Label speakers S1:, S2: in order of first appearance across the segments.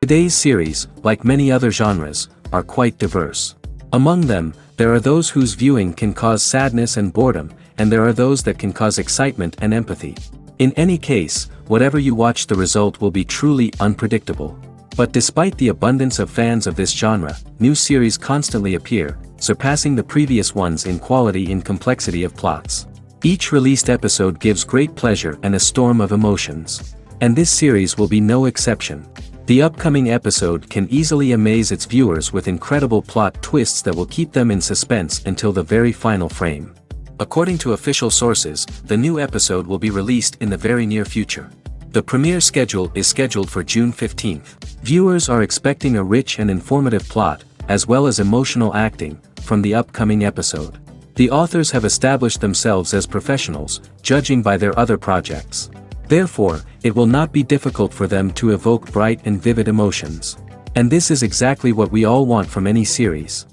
S1: Today's series, like many other genres, are quite diverse. Among them, there are those whose viewing can cause sadness and boredom, and there are those that can cause excitement and empathy. In any case, whatever you watch, the result will be truly unpredictable. But despite the abundance of fans of this genre, new series constantly appear, surpassing the previous ones in quality and complexity of plots. Each released episode gives great pleasure and a storm of emotions. And this series will be no exception. The upcoming episode can easily amaze its viewers with incredible plot twists that will keep them in suspense until the very final frame. According to official sources, the new episode will be released in the very near future. The premiere schedule is scheduled for June 15th. Viewers are expecting a rich and informative plot, as well as emotional acting, from the upcoming episode. The authors have established themselves as professionals, judging by their other projects. Therefore, it will not be difficult for them to evoke bright and vivid emotions. And this is exactly what we all want from any series.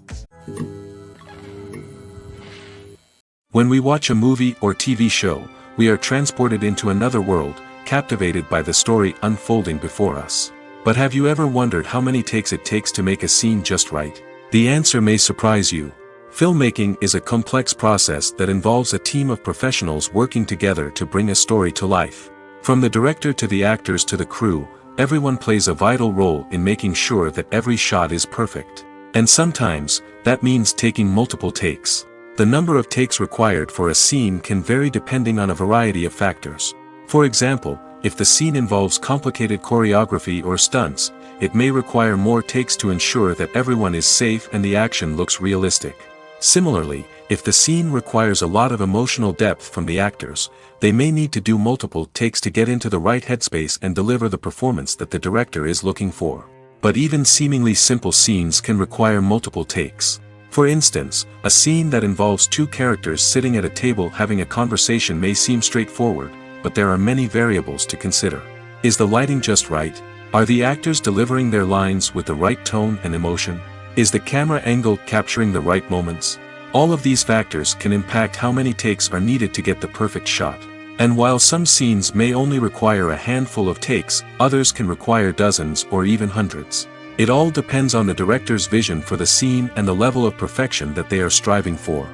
S1: When we watch a movie or TV show, we are transported into another world, captivated by the story unfolding before us. But have you ever wondered how many takes it takes to make a scene just right? The answer may surprise you. Filmmaking is a complex process that involves a team of professionals working together to bring a story to life. From the director to the actors to the crew, everyone plays a vital role in making sure that every shot is perfect. And sometimes, that means taking multiple takes. The number of takes required for a scene can vary depending on a variety of factors. For example, if the scene involves complicated choreography or stunts, it may require more takes to ensure that everyone is safe and the action looks realistic. Similarly, if the scene requires a lot of emotional depth from the actors, they may need to do multiple takes to get into the right headspace and deliver the performance that the director is looking for. But even seemingly simple scenes can require multiple takes. For instance, a scene that involves two characters sitting at a table having a conversation may seem straightforward, but there are many variables to consider. Is the lighting just right? Are the actors delivering their lines with the right tone and emotion? Is the camera angle capturing the right moments? All of these factors can impact how many takes are needed to get the perfect shot. And while some scenes may only require a handful of takes, others can require dozens or even hundreds. It all depends on the director's vision for the scene and the level of perfection that they are striving for.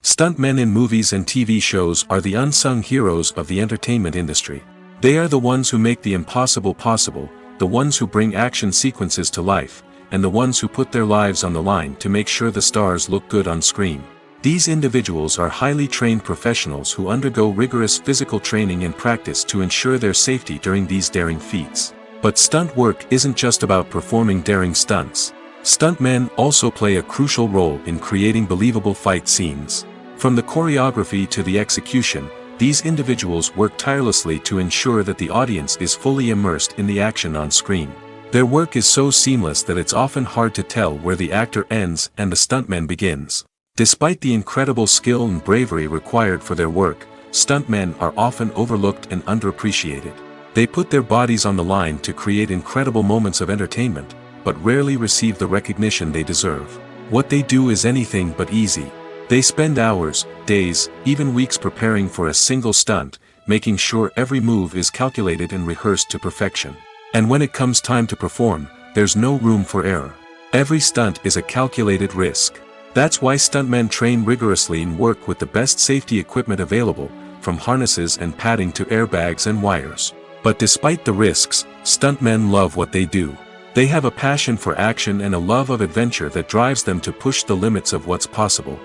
S1: Stuntmen in movies and TV shows are the unsung heroes of the entertainment industry. They are the ones who make the impossible possible, the ones who bring action sequences to life, and the ones who put their lives on the line to make sure the stars look good on screen. These individuals are highly trained professionals who undergo rigorous physical training and practice to ensure their safety during these daring feats. But stunt work isn't just about performing daring stunts. Stuntmen also play a crucial role in creating believable fight scenes. From the choreography to the execution, these individuals work tirelessly to ensure that the audience is fully immersed in the action on screen. Their work is so seamless that it's often hard to tell where the actor ends and the stuntman begins. Despite the incredible skill and bravery required for their work, stuntmen are often overlooked and underappreciated. They put their bodies on the line to create incredible moments of entertainment, but rarely receive the recognition they deserve. What they do is anything but easy. They spend hours, days, even weeks preparing for a single stunt, making sure every move is calculated and rehearsed to perfection. And when it comes time to perform, there's no room for error. Every stunt is a calculated risk. That's why stuntmen train rigorously and work with the best safety equipment available, from harnesses and padding to airbags and wires. But despite the risks, stuntmen love what they do. They have a passion for action and a love of adventure that drives them to push the limits of what's possible.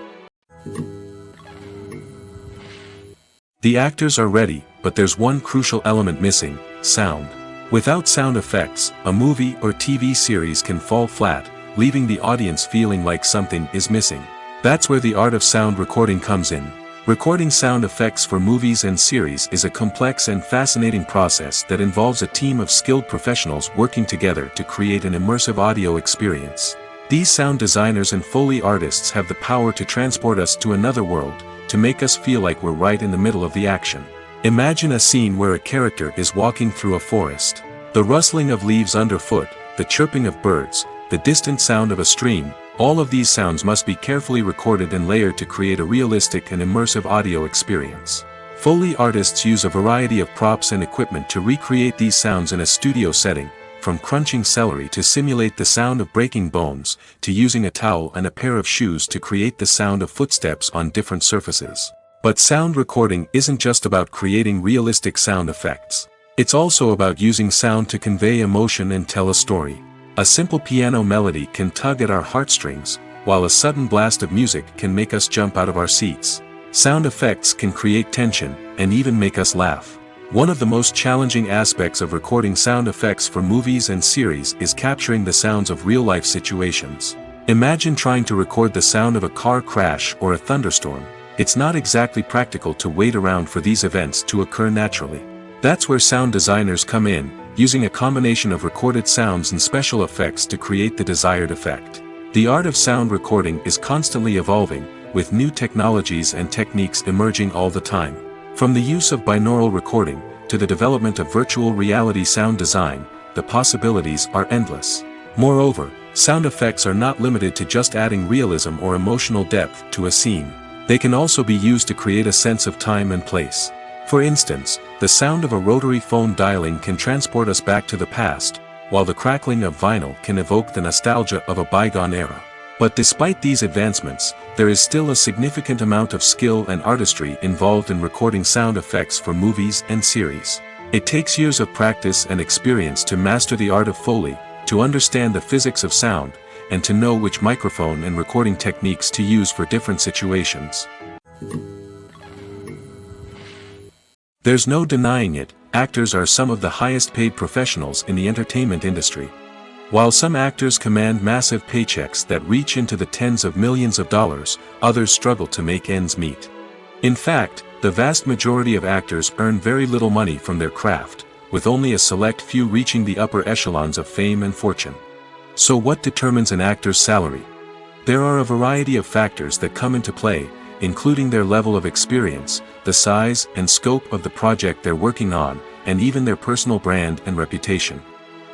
S1: The actors are ready, but there's one crucial element missing: sound. Without sound effects, a movie or TV series can fall flat, leaving the audience feeling like something is missing. That's where the art of sound recording comes in. Recording sound effects for movies and series is a complex and fascinating process that involves a team of skilled professionals working together to create an immersive audio experience. These sound designers and Foley artists have the power to transport us to another world, to make us feel like we're right in the middle of the action. Imagine a scene where a character is walking through a forest. The rustling of leaves underfoot, the chirping of birds, the distant sound of a stream, all of these sounds must be carefully recorded and layered to create a realistic and immersive audio experience. Foley artists use a variety of props and equipment to recreate these sounds in a studio setting, from crunching celery to simulate the sound of breaking bones, to using a towel and a pair of shoes to create the sound of footsteps on different surfaces. But sound recording isn't just about creating realistic sound effects. It's also about using sound to convey emotion and tell a story. A simple piano melody can tug at our heartstrings, while a sudden blast of music can make us jump out of our seats. Sound effects can create tension, and even make us laugh. One of the most challenging aspects of recording sound effects for movies and series is capturing the sounds of real-life situations. Imagine trying to record the sound of a car crash or a thunderstorm. It's not exactly practical to wait around for these events to occur naturally. That's where sound designers come in, using a combination of recorded sounds and special effects to create the desired effect. The art of sound recording is constantly evolving, with new technologies and techniques emerging all the time. From the use of binaural recording, to the development of virtual reality sound design, the possibilities are endless. Moreover, sound effects are not limited to just adding realism or emotional depth to a scene. They can also be used to create a sense of time and place. For instance, the sound of a rotary phone dialing can transport us back to the past, while the crackling of vinyl can evoke the nostalgia of a bygone era. But despite these advancements, there is still a significant amount of skill and artistry involved in recording sound effects for movies and series. It takes years of practice and experience to master the art of Foley, to understand the physics of sound, and to know which microphone and recording techniques to use for different situations. There's no denying it, actors are some of the highest paid professionals in the entertainment industry. While some actors command massive paychecks that reach into the tens of millions of dollars, others struggle to make ends meet. In fact, the vast majority of actors earn very little money from their craft, with only a select few reaching the upper echelons of fame and fortune. So what determines an actor's salary? There are a variety of factors that come into play, including their level of experience, the size and scope of the project they're working on, and even their personal brand and reputation.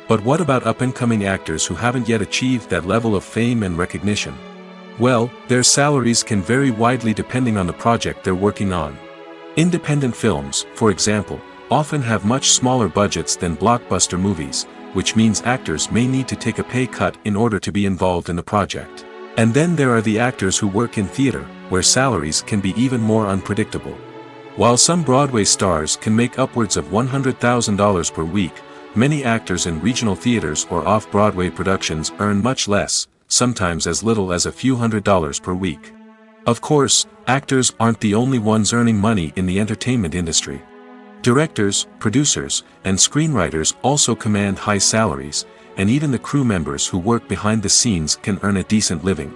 S1: But what about up-and-coming actors who haven't yet achieved that level of fame and recognition? Well, their salaries can vary widely depending on the project they're working on. Independent films, for example, often have much smaller budgets than blockbuster movies, which means actors may need to take a pay cut in order to be involved in the project. And then there are the actors who work in theater, where salaries can be even more unpredictable. While some Broadway stars can make upwards of $100,000 per week, many actors in regional theaters or off-Broadway productions earn much less, sometimes as little as a few $100s per week. Of course, actors aren't the only ones earning money in the entertainment industry. Directors, producers, and screenwriters also command high salaries, and even the crew members who work behind the scenes can earn a decent living.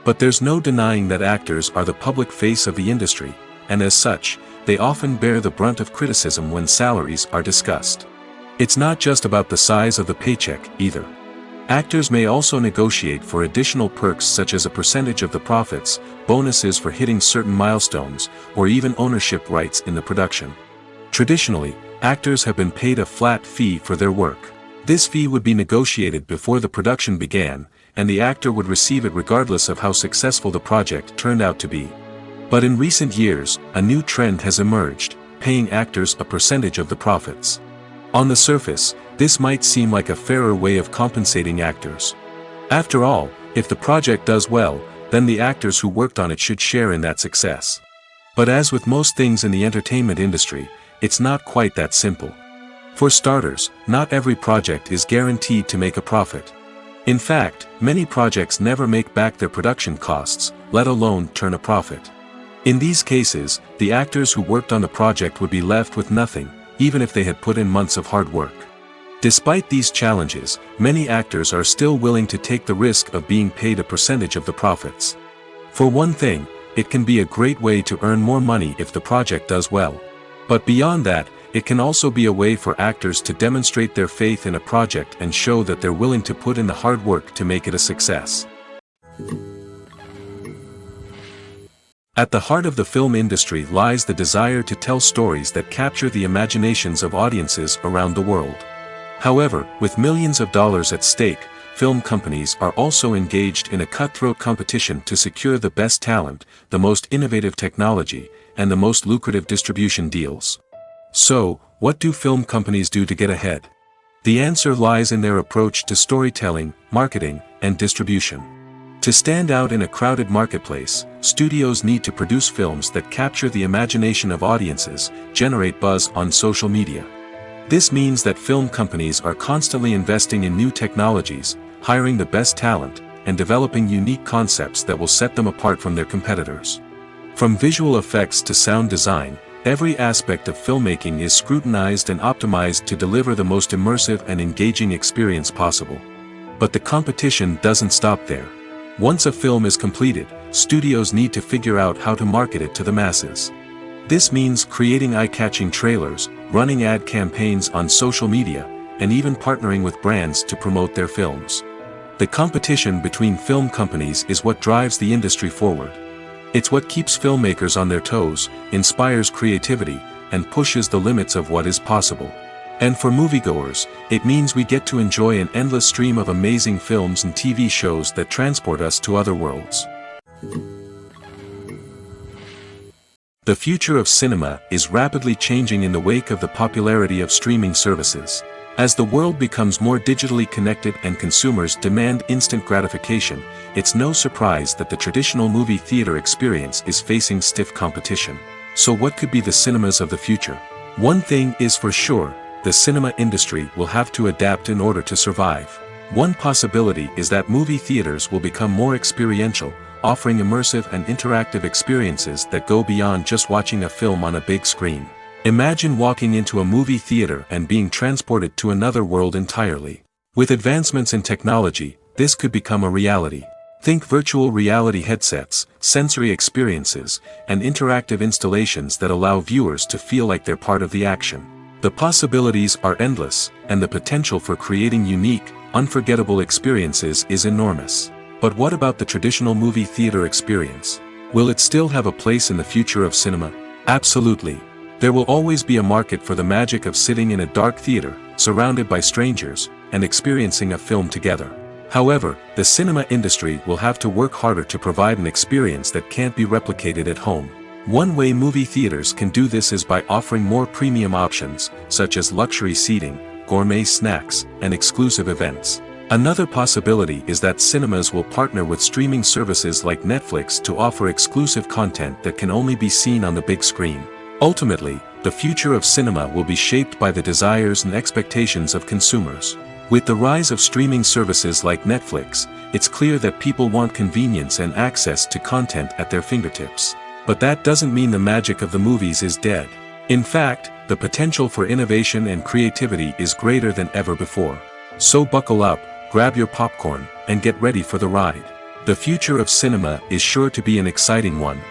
S1: But there's no denying that actors are the public face of the industry, and as such, they often bear the brunt of criticism when salaries are discussed. It's not just about the size of the paycheck, either. Actors may also negotiate for additional perks such as a percentage of the profits, bonuses for hitting certain milestones, or even ownership rights in the production. Traditionally, actors have been paid a flat fee for their work. This fee would be negotiated before the production began, and the actor would receive it regardless of how successful the project turned out to be. But in recent years, a new trend has emerged, paying actors a percentage of the profits. On the surface, this might seem like a fairer way of compensating actors. After all, if the project does well, then the actors who worked on it should share in that success. But as with most things in the entertainment industry, it's not quite that simple. For starters, not every project is guaranteed to make a profit. In fact, many projects never make back their production costs, let alone turn a profit. In these cases, the actors who worked on the project would be left with nothing, even if they had put in months of hard work. Despite these challenges, many actors are still willing to take the risk of being paid a percentage of the profits. For one thing, it can be a great way to earn more money if the project does well. But beyond that, it can also be a way for actors to demonstrate their faith in a project and show that they're willing to put in the hard work to make it a success. At the heart of the film industry lies the desire to tell stories that capture the imaginations of audiences around the world. However, with millions of dollars at stake, film companies are also engaged in a cutthroat competition to secure the best talent, the most innovative technology, and the most lucrative distribution deals. So, what do film companies do to get ahead? The answer lies in their approach to storytelling, marketing, and distribution. To stand out in a crowded marketplace, studios need to produce films that capture the imagination of audiences, generate buzz on social media. This means that film companies are constantly investing in new technologies, hiring the best talent, and developing unique concepts that will set them apart from their competitors. From visual effects to sound design, every aspect of filmmaking is scrutinized and optimized to deliver the most immersive and engaging experience possible. But the competition doesn't stop there. Once a film is completed, studios need to figure out how to market it to the masses. This means creating eye-catching trailers, running ad campaigns on social media, and even partnering with brands to promote their films. The competition between film companies is what drives the industry forward. It's what keeps filmmakers on their toes, inspires creativity, and pushes the limits of what is possible. And for moviegoers, it means we get to enjoy an endless stream of amazing films and TV shows that transport us to other worlds. The future of cinema is rapidly changing in the wake of the popularity of streaming services. As the world becomes more digitally connected and consumers demand instant gratification, it's no surprise that the traditional movie theater experience is facing stiff competition. So what could be the cinemas of the future? One thing is for sure, the cinema industry will have to adapt in order to survive. One possibility is that movie theaters will become more experiential, offering immersive and interactive experiences that go beyond just watching a film on a big screen. Imagine walking into a movie theater and being transported to another world entirely. With advancements in technology, this could become a reality. Think virtual reality headsets, sensory experiences, and interactive installations that allow viewers to feel like they're part of the action. The possibilities are endless, and the potential for creating unique, unforgettable experiences is enormous. But what about the traditional movie theater experience? Will it still have a place in the future of cinema? Absolutely. There will always be a market for the magic of sitting in a dark theater, surrounded by strangers, and experiencing a film together. However, the cinema industry will have to work harder to provide an experience that can't be replicated at home. One way movie theaters can do this is by offering more premium options, such as luxury seating, gourmet snacks, and exclusive events. Another possibility is that cinemas will partner with streaming services like Netflix to offer exclusive content that can only be seen on the big screen. Ultimately, the future of cinema will be shaped by the desires and expectations of consumers. With the rise of streaming services like Netflix, it's clear that people want convenience and access to content at their fingertips. But that doesn't mean the magic of the movies is dead. In fact, the potential for innovation and creativity is greater than ever before. So buckle up, grab your popcorn, and get ready for the ride. The future of cinema is sure to be an exciting one.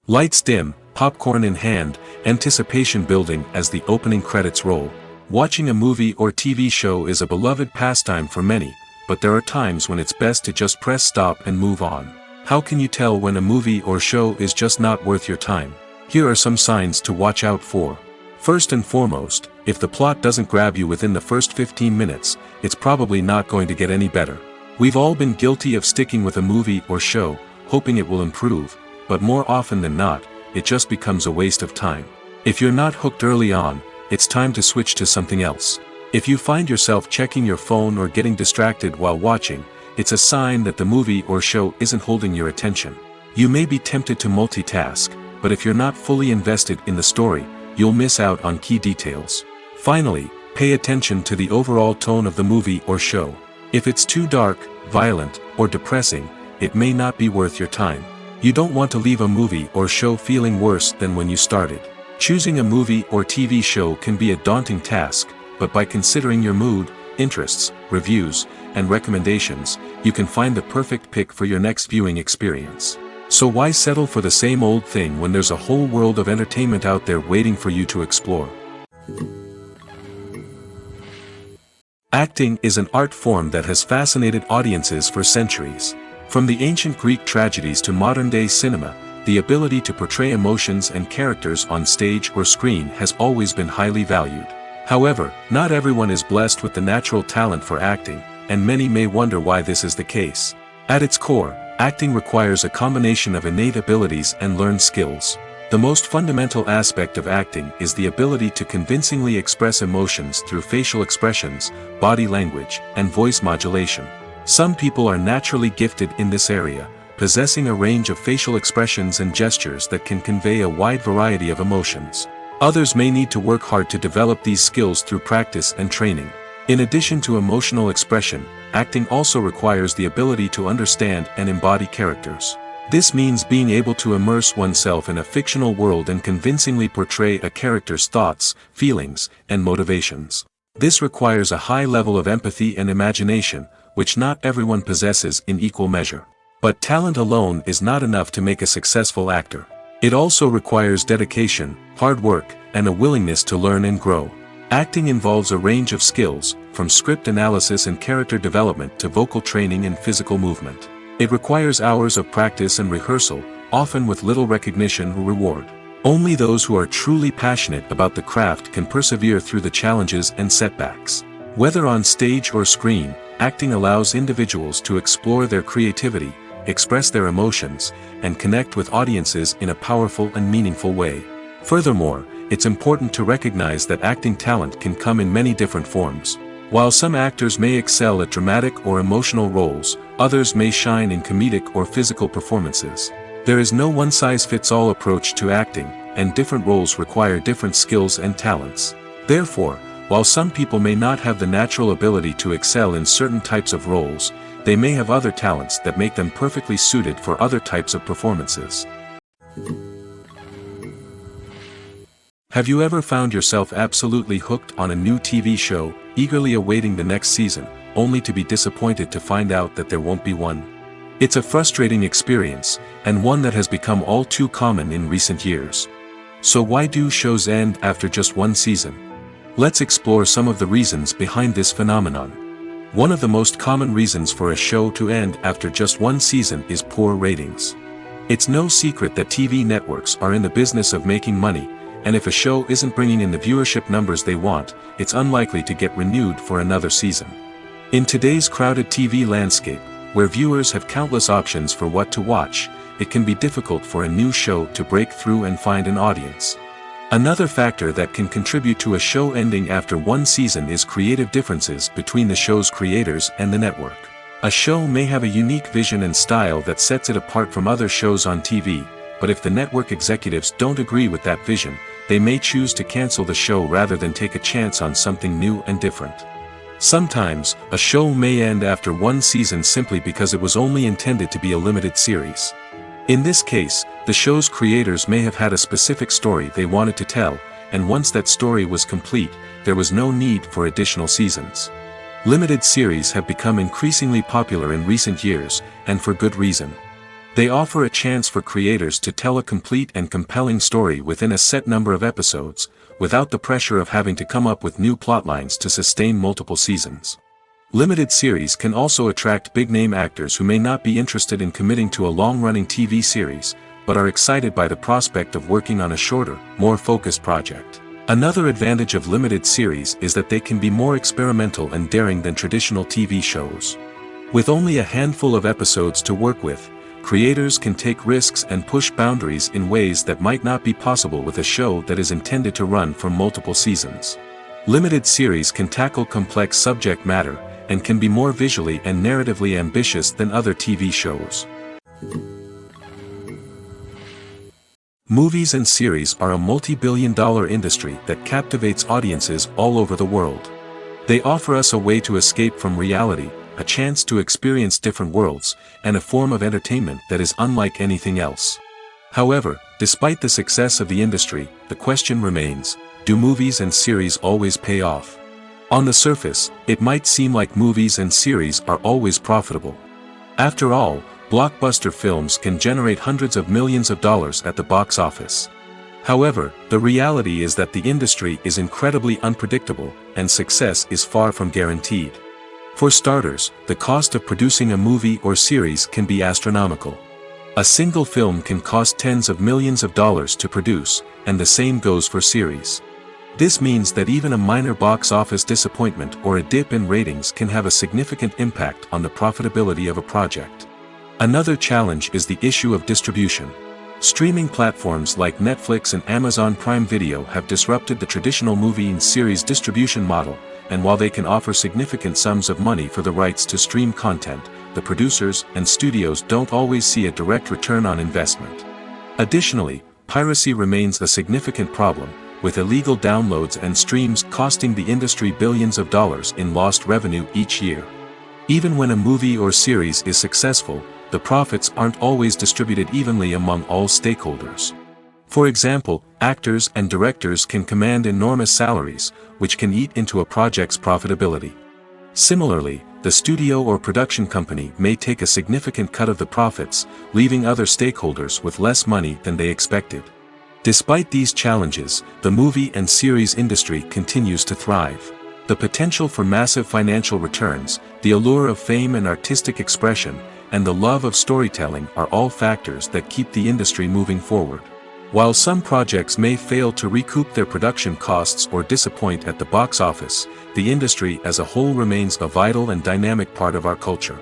S1: Lights dim, popcorn in hand, anticipation building as the opening credits roll. Watching a movie or TV show is a beloved pastime for many, but there are times when it's best to just press stop and move on. How can you tell when a movie or show is just not worth your time? Here are some signs to watch out for. First and foremost, if the plot doesn't grab you within the first 15 minutes, it's probably not going to get any better. We've all been guilty of sticking with a movie or show, hoping it will improve, but more often than not, it just becomes a waste of time. If you're not hooked early on, it's time to switch to something else. If you find yourself checking your phone or getting distracted while watching, it's a sign that the movie or show isn't holding your attention. You may be tempted to multitask, but if you're not fully invested in the story, you'll miss out on key details. Finally, pay attention to the overall tone of the movie or show. If it's too dark, violent, or depressing, it may not be worth your time. You don't want to leave a movie or show feeling worse than when you started. Choosing a movie or TV show can be a daunting task, but by considering your mood, interests, reviews, and recommendations, you can find the perfect pick for your next viewing experience. So why settle for the same old thing when there's a whole world of entertainment out there waiting for you to explore? Acting is an art form that has fascinated audiences for centuries. From the ancient Greek tragedies to modern-day cinema, the ability to portray emotions and characters on stage or screen has always been highly valued. However, not everyone is blessed with the natural talent for acting, and many may wonder why this is the case. At its core, Acting requires a combination of innate abilities and learned skills. The most fundamental aspect of acting is the ability to convincingly express emotions through facial expressions, body language, and voice modulation. Some people are naturally gifted in this area, possessing a range of facial expressions and gestures that can convey a wide variety of emotions. Others may need to work hard to develop these skills through practice and training. In addition to emotional expression, acting also requires the ability to understand and embody characters. This means being able to immerse oneself in a fictional world and convincingly portray a character's thoughts, feelings, and motivations. This requires a high level of empathy and imagination, which not everyone possesses in equal measure. But talent alone is not enough to make a successful actor. It also requires dedication, hard work, and a willingness to learn and grow. Acting involves a range of skills, from script analysis and character development to vocal training and physical movement. It requires hours of practice and rehearsal, often with little recognition or reward. Only those who are truly passionate about the craft can persevere through the challenges and setbacks. Whether on stage or screen, acting allows individuals to explore their creativity, express their emotions, and connect with audiences in a powerful and meaningful way. Furthermore, it's important to recognize that acting talent can come in many different forms. While some actors may excel at dramatic or emotional roles, others may shine in comedic or physical performances. There is no one-size-fits-all approach to acting, and different roles require different skills and talents. Therefore, while some people may not have the natural ability to excel in certain types of roles, they may have other talents that make them perfectly suited for other types of performances. Have you ever found yourself absolutely hooked on a new TV show, eagerly awaiting the next season, only to be disappointed to find out that there won't be one? It's a frustrating experience, and one that has become all too common in recent years. So why do shows end after just one season? Let's explore some of the reasons behind this phenomenon. One of the most common reasons for a show to end after just one season is poor ratings. It's no secret that TV networks are in the business of making money, and if a show isn't bringing in the viewership numbers they want, it's unlikely to get renewed for another season. In today's crowded TV landscape, where viewers have countless options for what to watch, it can be difficult for a new show to break through and find an audience. Another factor that can contribute to a show ending after one season is creative differences between the show's creators and the network. A show may have a unique vision and style that sets it apart from other shows on TV, but if the network executives don't agree with that vision, they may choose to cancel the show rather than take a chance on something new and different. Sometimes, a show may end after one season simply because it was only intended to be a limited series. In this case, the show's creators may have had a specific story they wanted to tell, and once that story was complete, there was no need for additional seasons. Limited series have become increasingly popular in recent years, and for good reason. They offer a chance for creators to tell a complete and compelling story within a set number of episodes, without the pressure of having to come up with new plotlines to sustain multiple seasons. Limited series can also attract big-name actors who may not be interested in committing to a long-running TV series, but are excited by the prospect of working on a shorter, more focused project. Another advantage of limited series is that they can be more experimental and daring than traditional TV shows. With only a handful of episodes to work with, creators can take risks and push boundaries in ways that might not be possible with a show that is intended to run for multiple seasons. Limited series can tackle complex subject matter, and can be more visually and narratively ambitious than other TV shows. Movies and series are a multi-billion-dollar industry that captivates audiences all over the world. They offer us a way to escape from reality, a chance to experience different worlds, and a form of entertainment that is unlike anything else. However, despite the success of the industry, the question remains, do movies and series always pay off? On the surface, it might seem like movies and series are always profitable. After all, blockbuster films can generate hundreds of millions of dollars at the box office. However, the reality is that the industry is incredibly unpredictable, and success is far from guaranteed. For starters, the cost of producing a movie or series can be astronomical. A single film can cost tens of millions of dollars to produce, and the same goes for series. This means that even a minor box office disappointment or a dip in ratings can have a significant impact on the profitability of a project. Another challenge is the issue of distribution. Streaming platforms like Netflix and Amazon Prime Video have disrupted the traditional movie and series distribution model, and while they can offer significant sums of money for the rights to stream content, the producers and studios don't always see a direct return on investment. Additionally, piracy remains a significant problem, with illegal downloads and streams costing the industry billions of dollars in lost revenue each year. Even when a movie or series is successful, the profits aren't always distributed evenly among all stakeholders. For example, actors and directors can command enormous salaries, which can eat into a project's profitability. Similarly, the studio or production company may take a significant cut of the profits, leaving other stakeholders with less money than they expected. Despite these challenges, the movie and series industry continues to thrive. The potential for massive financial returns, the allure of fame and artistic expression, and the love of storytelling are all factors that keep the industry moving forward. While some projects may fail to recoup their production costs or disappoint at the box office, the industry as a whole remains a vital and dynamic part of our culture.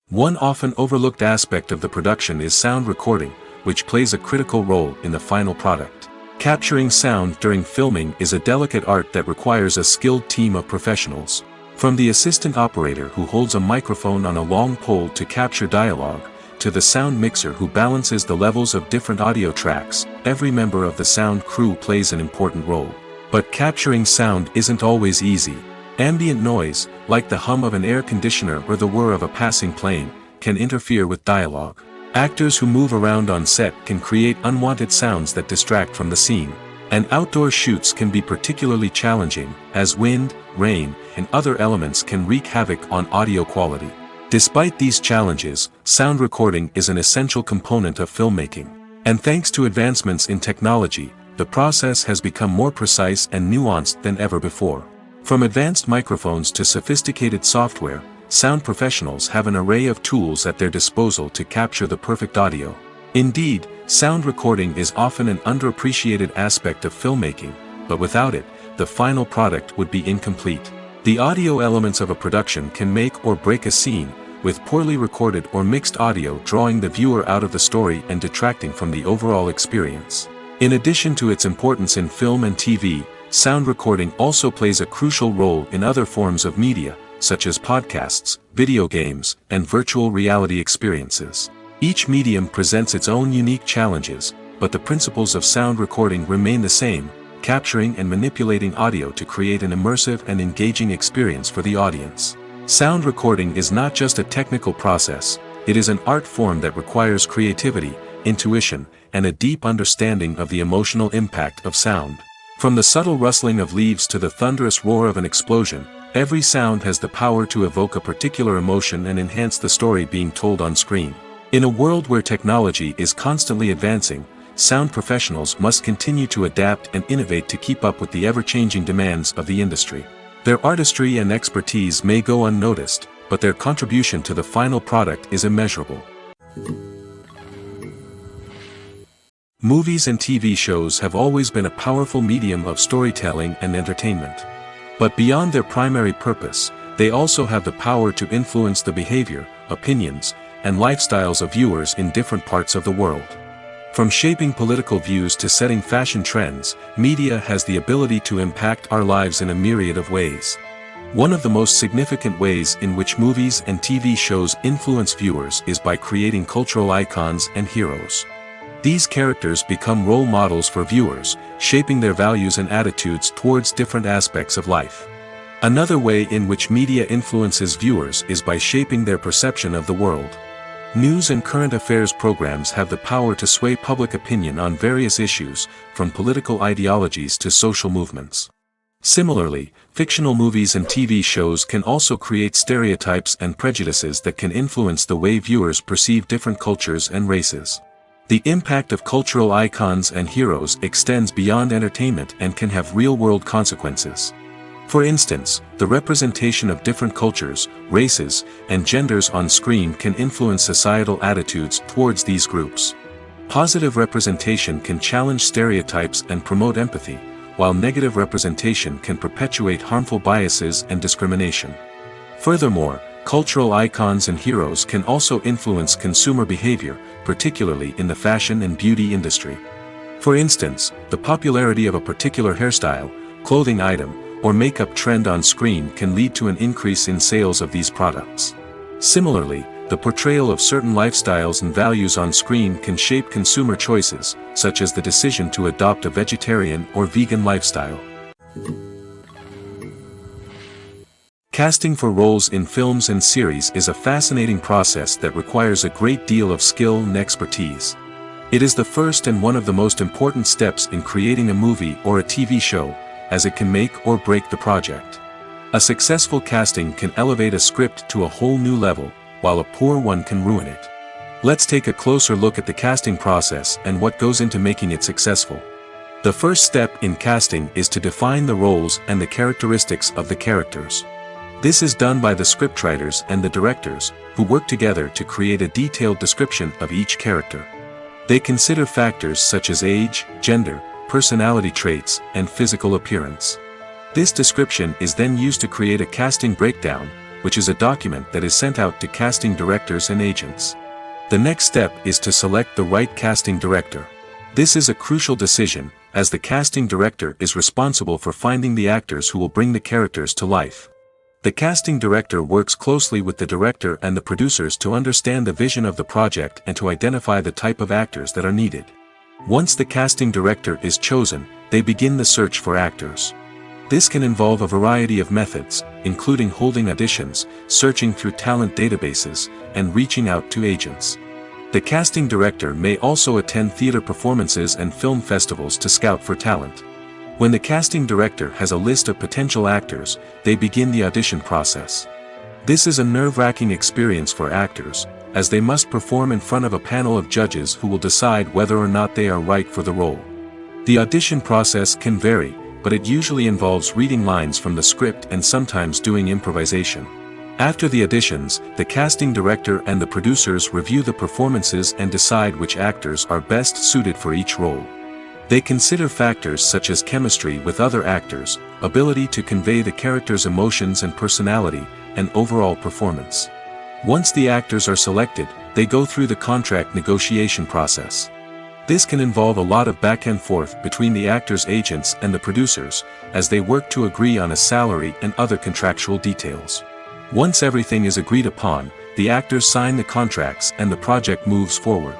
S1: One often overlooked aspect of the production is sound recording, which plays a critical role in the final product. Capturing sound during filming is a delicate art that requires a skilled team of professionals. From the assistant operator who holds a microphone on a long pole to capture dialogue, to the sound mixer who balances the levels of different audio tracks, every member of the sound crew plays an important role. But capturing sound isn't always easy. Ambient noise, like the hum of an air conditioner or the whir of a passing plane, can interfere with dialogue. Actors who move around on set can create unwanted sounds that distract from the scene. And outdoor shoots can be particularly challenging, as wind, rain, and other elements can wreak havoc on audio quality. Despite these challenges, sound recording is an essential component of filmmaking. And thanks to advancements in technology, the process has become more precise and nuanced than ever before. From advanced microphones to sophisticated software, sound professionals have an array of tools at their disposal to capture the perfect audio. Indeed, sound recording is often an underappreciated aspect of filmmaking, but without it, the final product would be incomplete. The audio elements of a production can make or break a scene, with poorly recorded or mixed audio drawing the viewer out of the story and detracting from the overall experience. In addition to its importance in film and TV, sound recording also plays a crucial role in other forms of media, such as podcasts, video games, and virtual reality experiences. Each medium presents its own unique challenges, but the principles of sound recording remain the same, capturing and manipulating audio to create an immersive and engaging experience for the audience. Sound recording is not just a technical process, it is an art form that requires creativity, intuition, and a deep understanding of the emotional impact of sound. From the subtle rustling of leaves to the thunderous roar of an explosion, every sound has the power to evoke a particular emotion and enhance the story being told on screen. In a world where technology is constantly advancing, sound professionals must continue to adapt and innovate to keep up with the ever-changing demands of the industry. Their artistry and expertise may go unnoticed, but their contribution to the final product is immeasurable. Movies and TV shows have always been a powerful medium of storytelling and entertainment. But beyond their primary purpose, they also have the power to influence the behavior, opinions, and lifestyles of viewers in different parts of the world. From shaping political views to setting fashion trends, media has the ability to impact our lives in a myriad of ways. One of the most significant ways in which movies and TV shows influence viewers is by creating cultural icons and heroes. These characters become role models for viewers, shaping their values and attitudes towards different aspects of life. Another way in which media influences viewers is by shaping their perception of the world. News and current affairs programs have the power to sway public opinion on various issues, from political ideologies to social movements. Similarly, fictional movies and TV shows can also create stereotypes and prejudices that can influence the way viewers perceive different cultures and races. The impact of cultural icons and heroes extends beyond entertainment and can have real-world consequences. For instance, the representation of different cultures, races, and genders on screen can influence societal attitudes towards these groups. Positive representation can challenge stereotypes and promote empathy, while negative representation can perpetuate harmful biases and discrimination. Furthermore, Cultural icons and heroes can also influence consumer behavior, particularly in the fashion and beauty industry. For instance, the popularity of a particular hairstyle, clothing item, or makeup trend on screen can lead to an increase in sales of these products. Similarly, the portrayal of certain lifestyles and values on screen can shape consumer choices, such as the decision to adopt a vegetarian or vegan lifestyle. Casting for roles in films and series is a fascinating process that requires a great deal of skill and expertise. It is the first and one of the most important steps in creating a movie or a TV show, as it can make or break the project. A successful casting can elevate a script to a whole new level, while a poor one can ruin it. Let's take a closer look at the casting process and what goes into making it successful. The first step in casting is to define the roles and the characteristics of the characters. This is done by the scriptwriters and the directors, who work together to create a detailed description of each character. They consider factors such as age, gender, personality traits, and physical appearance. This description is then used to create a casting breakdown, which is a document that is sent out to casting directors and agents. The next step is to select the right casting director. This is a crucial decision, as the casting director is responsible for finding the actors who will bring the characters to life. The casting director works closely with the director and the producers to understand the vision of the project and to identify the type of actors that are needed. Once the casting director is chosen, they begin the search for actors. This can involve a variety of methods, including holding auditions, searching through talent databases, and reaching out to agents. The casting director may also attend theater performances and film festivals to scout for talent. When the casting director has a list of potential actors, they begin the audition process. This is a nerve-wracking experience for actors, as they must perform in front of a panel of judges who will decide whether or not they are right for the role. The audition process can vary, but it usually involves reading lines from the script and sometimes doing improvisation. After the auditions, the casting director and the producers review the performances and decide which actors are best suited for each role. They consider factors such as chemistry with other actors, ability to convey the character's emotions and personality, and overall performance. Once the actors are selected, they go through the contract negotiation process. This can involve a lot of back and forth between the actors' agents and the producers, as they work to agree on a salary and other contractual details. Once everything is agreed upon, the actors sign the contracts and the project moves forward.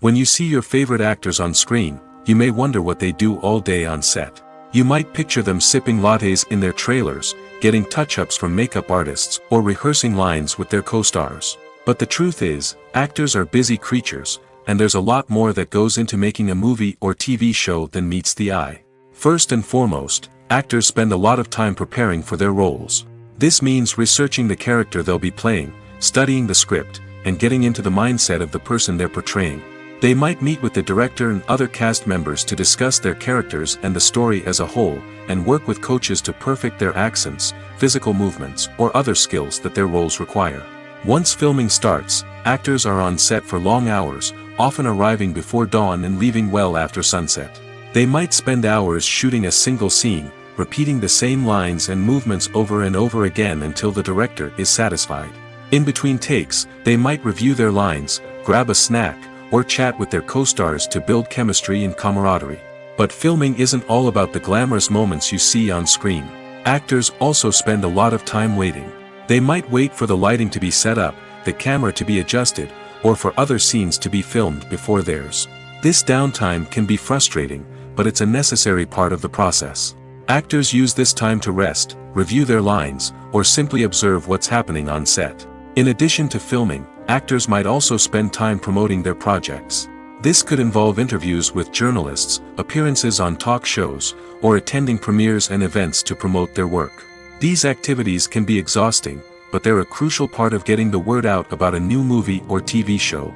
S1: When you see your favorite actors on screen, you may wonder what they do all day on set. You might picture them sipping lattes in their trailers, getting touch-ups from makeup artists, or rehearsing lines with their co-stars. But the truth is, actors are busy creatures, and there's a lot more that goes into making a movie or TV show than meets the eye. First and foremost, actors spend a lot of time preparing for their roles. This means researching the character they'll be playing, studying the script, and getting into the mindset of the person they're portraying. They might meet with the director and other cast members to discuss their characters and the story as a whole, and work with coaches to perfect their accents, physical movements, or other skills that their roles require. Once filming starts, actors are on set for long hours, often arriving before dawn and leaving well after sunset. They might spend hours shooting a single scene, repeating the same lines and movements over and over again until the director is satisfied. In between takes, they might review their lines, grab a snack, or chat with their co-stars to build chemistry and camaraderie. But filming isn't all about the glamorous moments you see on screen. Actors also spend a lot of time waiting. They might wait for the lighting to be set up, the camera to be adjusted, or for other scenes to be filmed before theirs. This downtime can be frustrating, but it's a necessary part of the process. Actors use this time to rest, review their lines, or simply observe what's happening on set. In addition to filming, actors might also spend time promoting their projects. This could involve interviews with journalists, appearances on talk shows, or attending premieres and events to promote their work. These activities can be exhausting, but they're a crucial part of getting the word out about a new movie or TV show.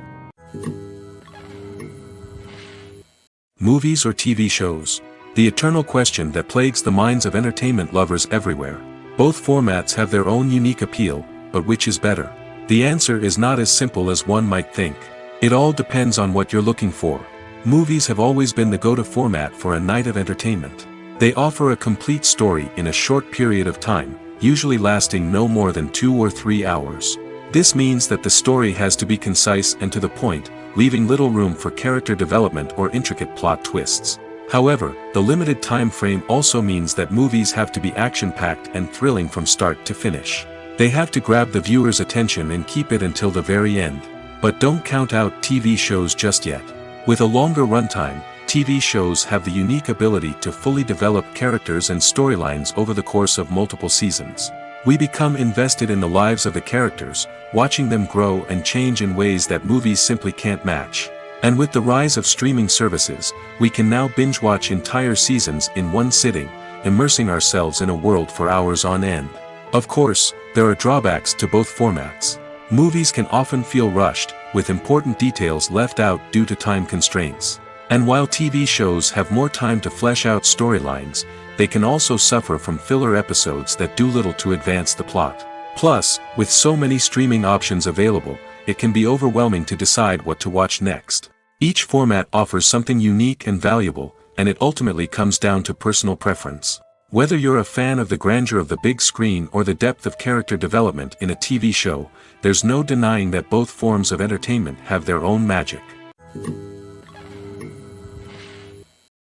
S1: Movies or TV shows? The eternal question that plagues the minds of entertainment lovers everywhere. Both formats have their own unique appeal, but which is better? The answer is not as simple as one might think. It all depends on what you're looking for. Movies have always been the go-to format for a night of entertainment. They offer a complete story in a short period of time, usually lasting no more than 2 or 3 hours. This means that the story has to be concise and to the point, leaving little room for character development or intricate plot twists. However, the limited time frame also means that movies have to be action-packed and thrilling from start to finish. They have to grab the viewer's attention and keep it until the very end. But don't count out TV shows just yet. With a longer runtime, TV shows have the unique ability to fully develop characters and storylines over the course of multiple seasons. We become invested in the lives of the characters, watching them grow and change in ways that movies simply can't match. And with the rise of streaming services, we can now binge-watch entire seasons in one sitting, immersing ourselves in a world for hours on end. Of course, there are drawbacks to both formats. Movies can often feel rushed, with important details left out due to time constraints. And while TV shows have more time to flesh out storylines, they can also suffer from filler episodes that do little to advance the plot. Plus, with so many streaming options available, it can be overwhelming to decide what to watch next. Each format offers something unique and valuable, and it ultimately comes down to personal preference. Whether you're a fan of the grandeur of the big screen or the depth of character development in a TV show, there's no denying that both forms of entertainment have their own magic.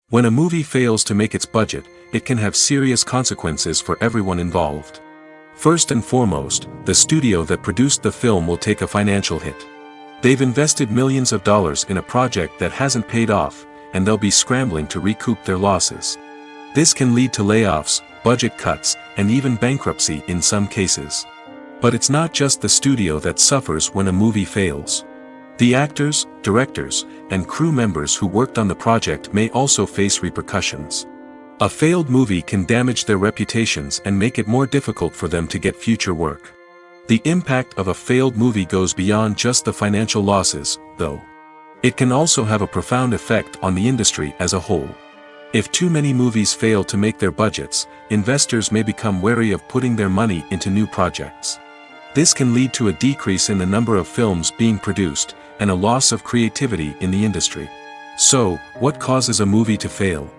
S1: When a movie fails to make its budget, it can have serious consequences for everyone involved. First and foremost, the studio that produced the film will take a financial hit. They've invested millions of dollars in a project that hasn't paid off, and they'll be scrambling to recoup their losses. This can lead to layoffs, budget cuts, and even bankruptcy in some cases. But it's not just the studio that suffers when a movie fails. The actors, directors, and crew members who worked on the project may also face repercussions. A failed movie can damage their reputations and make it more difficult for them to get future work. The impact of a failed movie goes beyond just the financial losses, though. It can also have a profound effect on the industry as a whole. If too many movies fail to make their budgets, investors may become wary of putting their money into new projects. This can lead to a decrease in the number of films being produced, and a loss of creativity in the industry. So, what causes a movie to fail?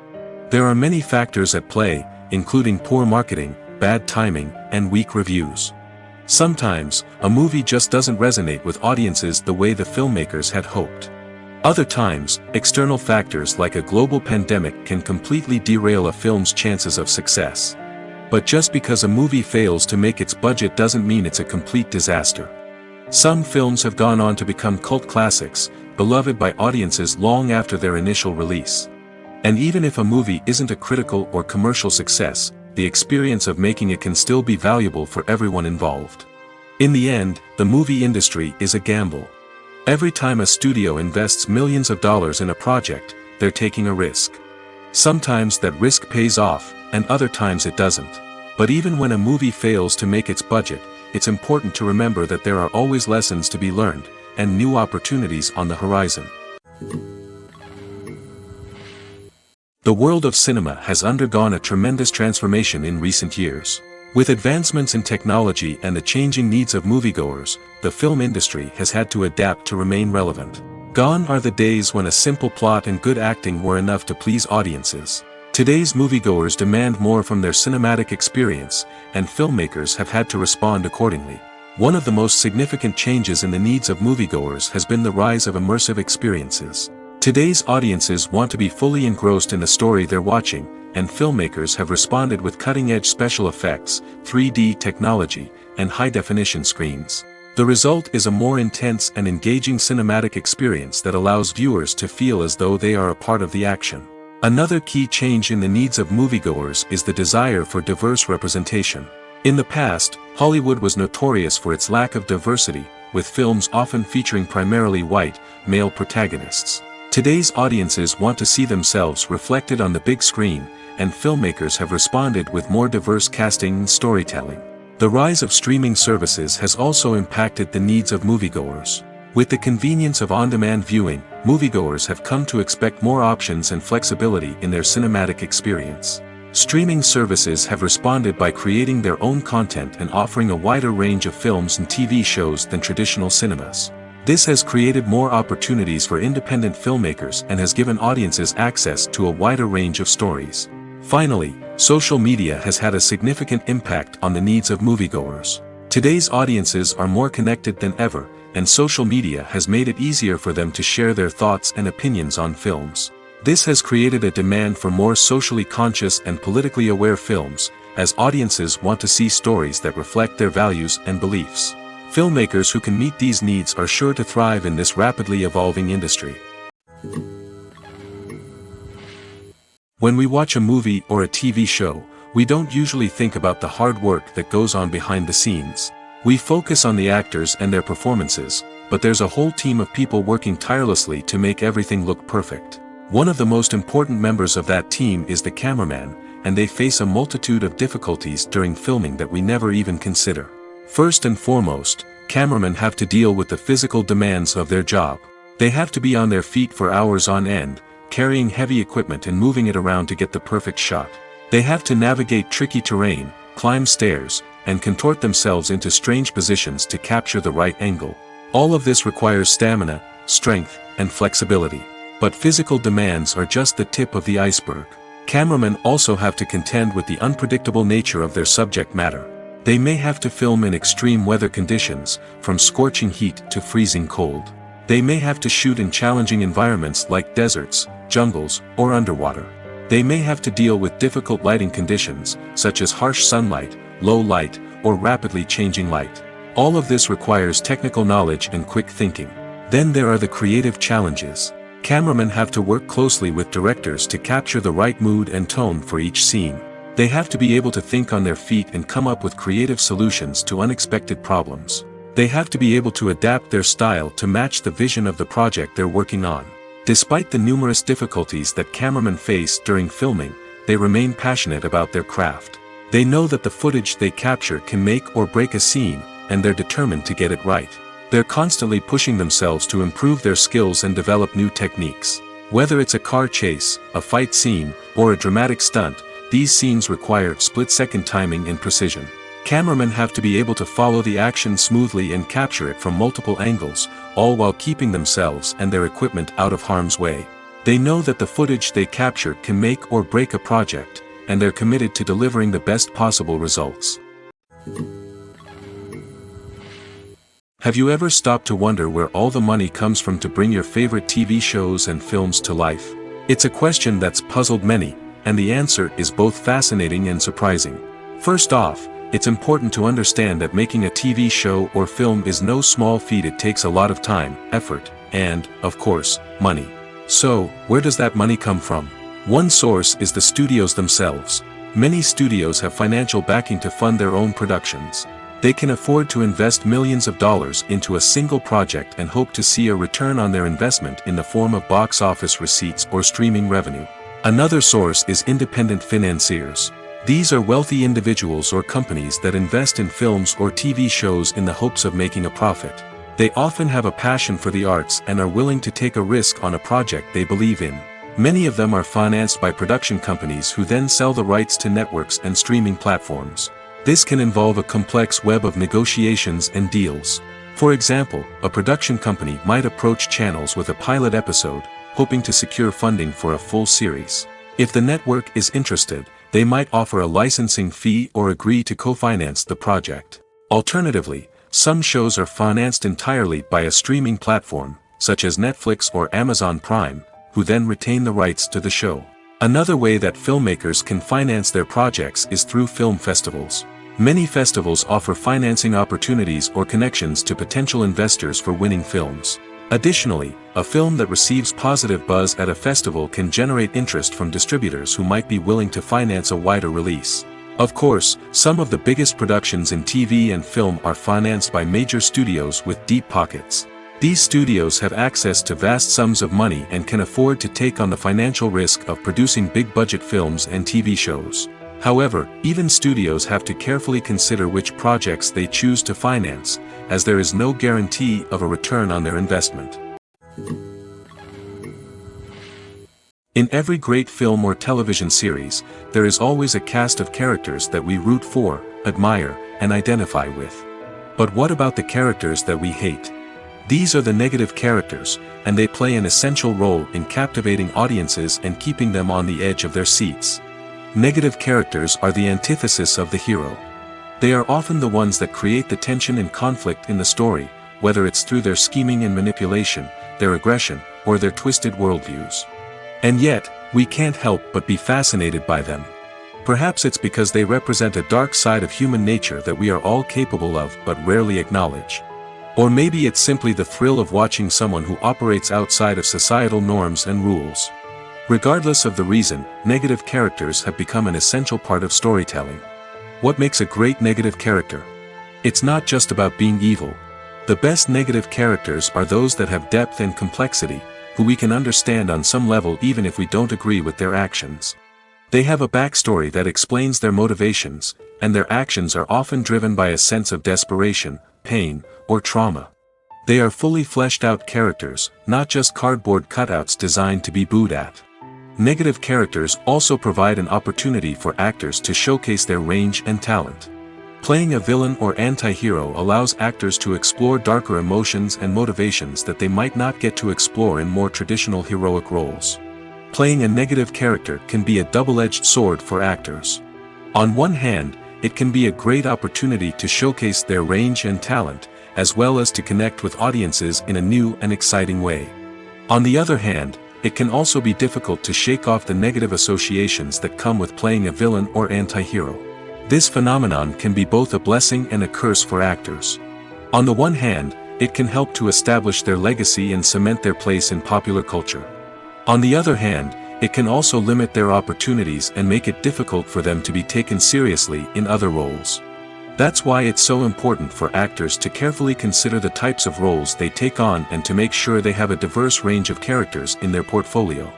S1: There are many factors at play, including poor marketing, bad timing, and weak reviews. Sometimes, a movie just doesn't resonate with audiences the way the filmmakers had hoped. Other times, external factors like a global pandemic can completely derail a film's chances of success. But just because a movie fails to make its budget doesn't mean it's a complete disaster. Some films have gone on to become cult classics, beloved by audiences long after their initial release. And even if a movie isn't a critical or commercial success, the experience of making it can still be valuable for everyone involved. In the end, the movie industry is a gamble. Every time a studio invests millions of dollars in a project, they're taking a risk. Sometimes that risk pays off, and other times it doesn't. But even when a movie fails to make its budget, it's important to remember that there are always lessons to be learned, and new opportunities on the horizon. The world of cinema has undergone a tremendous transformation in recent years. With advancements in technology and the changing needs of moviegoers, the film industry has had to adapt to remain relevant. Gone are the days when a simple plot and good acting were enough to please audiences. Today's moviegoers demand more from their cinematic experience, and filmmakers have had to respond accordingly. One of the most significant changes in the needs of moviegoers has been the rise of immersive experiences. Today's audiences want to be fully engrossed in the story they're watching, and filmmakers have responded with cutting-edge special effects, 3D technology, and high-definition screens. The result is a more intense and engaging cinematic experience that allows viewers to feel as though they are a part of the action. Another key change in the needs of moviegoers is the desire for diverse representation. In the past, Hollywood was notorious for its lack of diversity, with films often featuring primarily white, male protagonists. Today's audiences want to see themselves reflected on the big screen, and filmmakers have responded with more diverse casting and storytelling. The rise of streaming services has also impacted the needs of moviegoers. With the convenience of on-demand viewing, moviegoers have come to expect more options and flexibility in their cinematic experience. Streaming services have responded by creating their own content and offering a wider range of films and TV shows than traditional cinemas. This has created more opportunities for independent filmmakers and has given audiences access to a wider range of stories. Finally, social media has had a significant impact on the needs of moviegoers. Today's audiences are more connected than ever, and social media has made it easier for them to share their thoughts and opinions on films. This has created a demand for more socially conscious and politically aware films, as audiences want to see stories that reflect their values and beliefs. Filmmakers who can meet these needs are sure to thrive in this rapidly evolving industry. When we watch a movie or a TV show, we don't usually think about the hard work that goes on behind the scenes. We focus on the actors and their performances, but there's a whole team of people working tirelessly to make everything look perfect. One of the most important members of that team is the cameraman, and they face a multitude of difficulties during filming that we never even consider. First and foremost, cameramen have to deal with the physical demands of their job. They have to be on their feet for hours on end, carrying heavy equipment and moving it around to get the perfect shot. They have to navigate tricky terrain, climb stairs, and contort themselves into strange positions to capture the right angle. All of this requires stamina, strength, and flexibility. But physical demands are just the tip of the iceberg. Cameramen also have to contend with the unpredictable nature of their subject matter. They may have to film in extreme weather conditions, from scorching heat to freezing cold. They may have to shoot in challenging environments like deserts, jungles, or underwater. They may have to deal with difficult lighting conditions, such as harsh sunlight, low light, or rapidly changing light. All of this requires technical knowledge and quick thinking. Then there are the creative challenges. Cameramen have to work closely with directors to capture the right mood and tone for each scene. They have to be able to think on their feet and come up with creative solutions to unexpected problems. They have to be able to adapt their style to match the vision of the project they're working on. Despite the numerous difficulties that cameramen face during filming, they remain passionate about their craft. They know that the footage they capture can make or break a scene, and they're determined to get it right. They're constantly pushing themselves to improve their skills and develop new techniques. Whether it's a car chase, a fight scene, or a dramatic stunt, these scenes require split-second timing and precision. Cameramen have to be able to follow the action smoothly and capture it from multiple angles, all while keeping themselves and their equipment out of harm's way. They know that the footage they capture can make or break a project, and they're committed to delivering the best possible results. Have you ever stopped to wonder where all the money comes from to bring your favorite TV shows and films to life? It's a question that's puzzled many, and the answer is both fascinating and surprising. First off, it's important to understand that making a TV show or film is no small feat. It takes a lot of time, effort, and, of course, money. So, where does that money come from? One source is the studios themselves. Many studios have financial backing to fund their own productions. They can afford to invest millions of dollars into a single project and hope to see a return on their investment in the form of box office receipts or streaming revenue. Another source is independent financiers. These are wealthy individuals or companies that invest in films or TV shows in the hopes of making a profit. They often have a passion for the arts and are willing to take a risk on a project they believe in. Many of them are financed by production companies who then sell the rights to networks and streaming platforms. This can involve a complex web of negotiations and deals. For example, a production company might approach channels with a pilot episode, hoping to secure funding for a full series. If the network is interested, they might offer a licensing fee or agree to co-finance the project. Alternatively, some shows are financed entirely by a streaming platform, such as Netflix or Amazon Prime, who then retain the rights to the show. Another way that filmmakers can finance their projects is through film festivals. Many festivals offer financing opportunities or connections to potential investors for winning films. Additionally, a film that receives positive buzz at a festival can generate interest from distributors who might be willing to finance a wider release. Of course, some of the biggest productions in TV and film are financed by major studios with deep pockets. These studios have access to vast sums of money and can afford to take on the financial risk of producing big-budget films and TV shows. However, even studios have to carefully consider which projects they choose to finance, as there is no guarantee of a return on their investment. In every great film or television series, there is always a cast of characters that we root for, admire, and identify with. But what about the characters that we hate? These are the negative characters, and they play an essential role in captivating audiences and keeping them on the edge of their seats. Negative characters are the antithesis of the hero. They are often the ones that create the tension and conflict in the story, whether it's through their scheming and manipulation, their aggression, or their twisted worldviews. And yet, we can't help but be fascinated by them. Perhaps it's because they represent a dark side of human nature that we are all capable of but rarely acknowledge. Or maybe it's simply the thrill of watching someone who operates outside of societal norms and rules. Regardless of the reason, negative characters have become an essential part of storytelling. What makes a great negative character? It's not just about being evil. The best negative characters are those that have depth and complexity, who we can understand on some level even if we don't agree with their actions. They have a backstory that explains their motivations, and their actions are often driven by a sense of desperation, pain, or trauma. They are fully fleshed out characters, not just cardboard cutouts designed to be booed at. Negative characters also provide an opportunity for actors to showcase their range and talent. Playing a villain or anti-hero allows actors to explore darker emotions and motivations that they might not get to explore in more traditional heroic roles. Playing a negative character can be a double-edged sword for actors. On one hand, it can be a great opportunity to showcase their range and talent, as well as to connect with audiences in a new and exciting way. On the other hand, it can also be difficult to shake off the negative associations that come with playing a villain or anti-hero. This phenomenon can be both a blessing and a curse for actors. On the one hand, it can help to establish their legacy and cement their place in popular culture. On the other hand, it can also limit their opportunities and make it difficult for them to be taken seriously in other roles. That's why it's so important for actors to carefully consider the types of roles they take on and to make sure they have a diverse range of characters in their portfolio.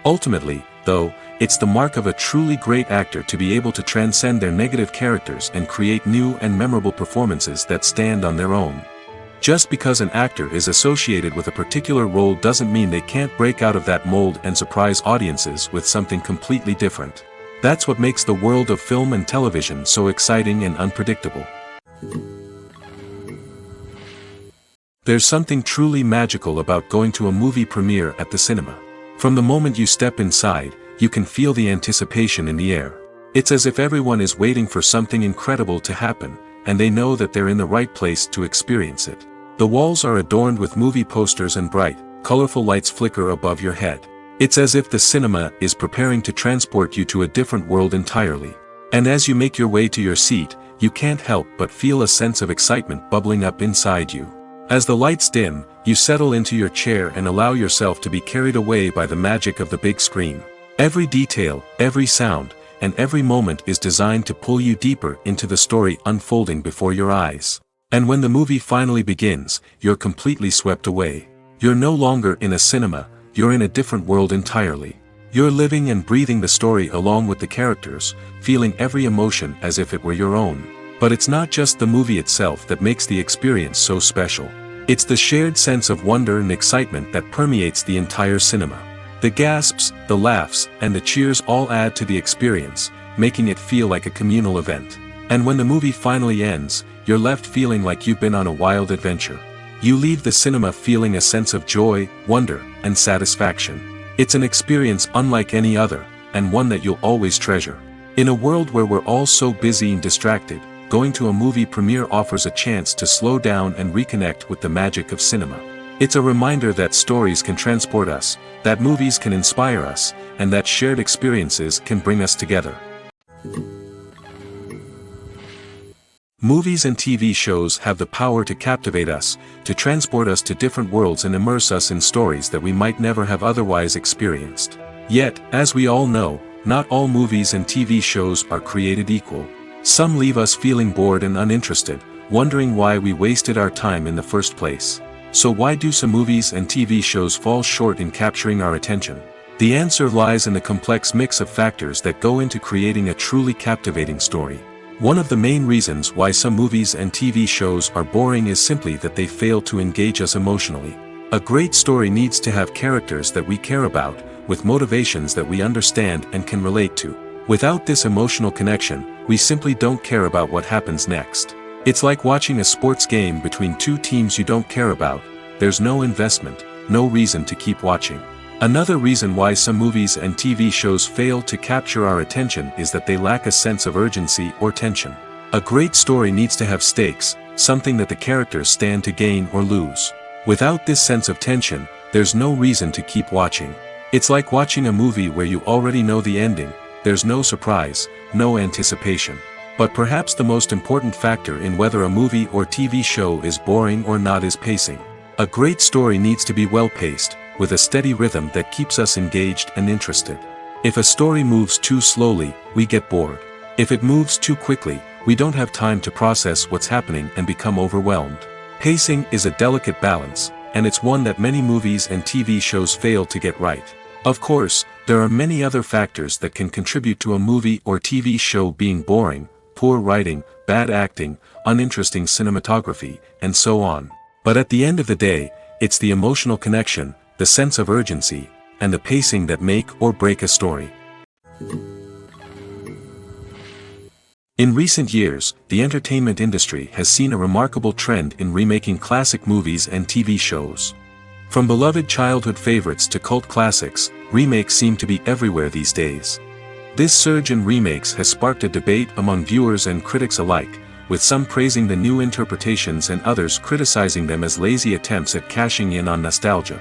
S1: Ultimately, though, it's the mark of a truly great actor to be able to transcend their negative characters and create new and memorable performances that stand on their own. Just because an actor is associated with a particular role doesn't mean they can't break out of that mold and surprise audiences with something completely different. That's what makes the world of film and television so exciting and unpredictable. There's something truly magical about going to a movie premiere at the cinema. From the moment you step inside, you can feel the anticipation in the air. It's as if everyone is waiting for something incredible to happen, and they know that they're in the right place to experience it. The walls are adorned with movie posters and bright, colorful lights flicker above your head. It's as if the cinema is preparing to transport you to a different world entirely. And as you make your way to your seat, you can't help but feel a sense of excitement bubbling up inside you. As the lights dim, you settle into your chair and allow yourself to be carried away by the magic of the big screen. Every detail, every sound, and every moment is designed to pull you deeper into the story unfolding before your eyes. And when the movie finally begins, you're completely swept away. You're no longer in a cinema, you're in a different world entirely. You're living and breathing the story along with the characters, feeling every emotion as if it were your own. But it's not just the movie itself that makes the experience so special. It's the shared sense of wonder and excitement that permeates the entire cinema. The gasps, the laughs, and the cheers all add to the experience, making it feel like a communal event. And when the movie finally ends, you're left feeling like you've been on a wild adventure. You leave the cinema feeling a sense of joy, wonder, and satisfaction. It's an experience unlike any other, and one that you'll always treasure. In a world where we're all so busy and distracted, going to a movie premiere offers a chance to slow down and reconnect with the magic of cinema. It's a reminder that stories can transport us, that movies can inspire us, and that shared experiences can bring us together. Movies and TV shows have the power to captivate us, to transport us to different worlds and immerse us in stories that we might never have otherwise experienced. Yet, as we all know, not all movies and TV shows are created equal. Some leave us feeling bored and uninterested, wondering why we wasted our time in the first place. So why do some movies and TV shows fall short in capturing our attention? The answer lies in the complex mix of factors that go into creating a truly captivating story. One of the main reasons why some movies and TV shows are boring is simply that they fail to engage us emotionally. A great story needs to have characters that we care about, with motivations that we understand and can relate to. Without this emotional connection, we simply don't care about what happens next. It's like watching a sports game between two teams you don't care about. There's no investment, no reason to keep watching. Another reason why some movies and TV shows fail to capture our attention is that they lack a sense of urgency or tension. A great story needs to have stakes, something that the characters stand to gain or lose. Without this sense of tension, there's no reason to keep watching. It's like watching a movie where you already know the ending, there's no surprise, no anticipation. But perhaps the most important factor in whether a movie or TV show is boring or not is pacing. A great story needs to be well-paced, with a steady rhythm that keeps us engaged and interested. If a story moves too slowly, we get bored. If it moves too quickly, we don't have time to process what's happening and become overwhelmed. Pacing is a delicate balance, and it's one that many movies and TV shows fail to get right. Of course, there are many other factors that can contribute to a movie or TV show being boring: poor writing, bad acting, uninteresting cinematography, and so on. But at the end of the day, it's the emotional connection, the sense of urgency, and the pacing that make or break a story. In recent years, the entertainment industry has seen a remarkable trend in remaking classic movies and TV shows. From beloved childhood favorites to cult classics, remakes seem to be everywhere these days. This surge in remakes has sparked a debate among viewers and critics alike, with some praising the new interpretations and others criticizing them as lazy attempts at cashing in on nostalgia.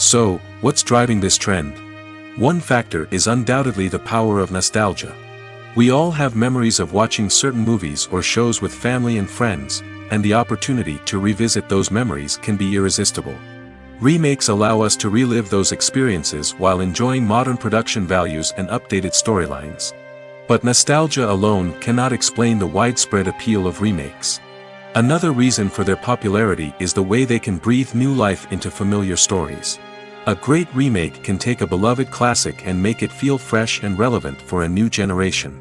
S1: So, what's driving this trend? One factor is undoubtedly the power of nostalgia. We all have memories of watching certain movies or shows with family and friends, and the opportunity to revisit those memories can be irresistible. Remakes allow us to relive those experiences while enjoying modern production values and updated storylines. But nostalgia alone cannot explain the widespread appeal of remakes. Another reason for their popularity is the way they can breathe new life into familiar stories. A great remake can take a beloved classic and make it feel fresh and relevant for a new generation.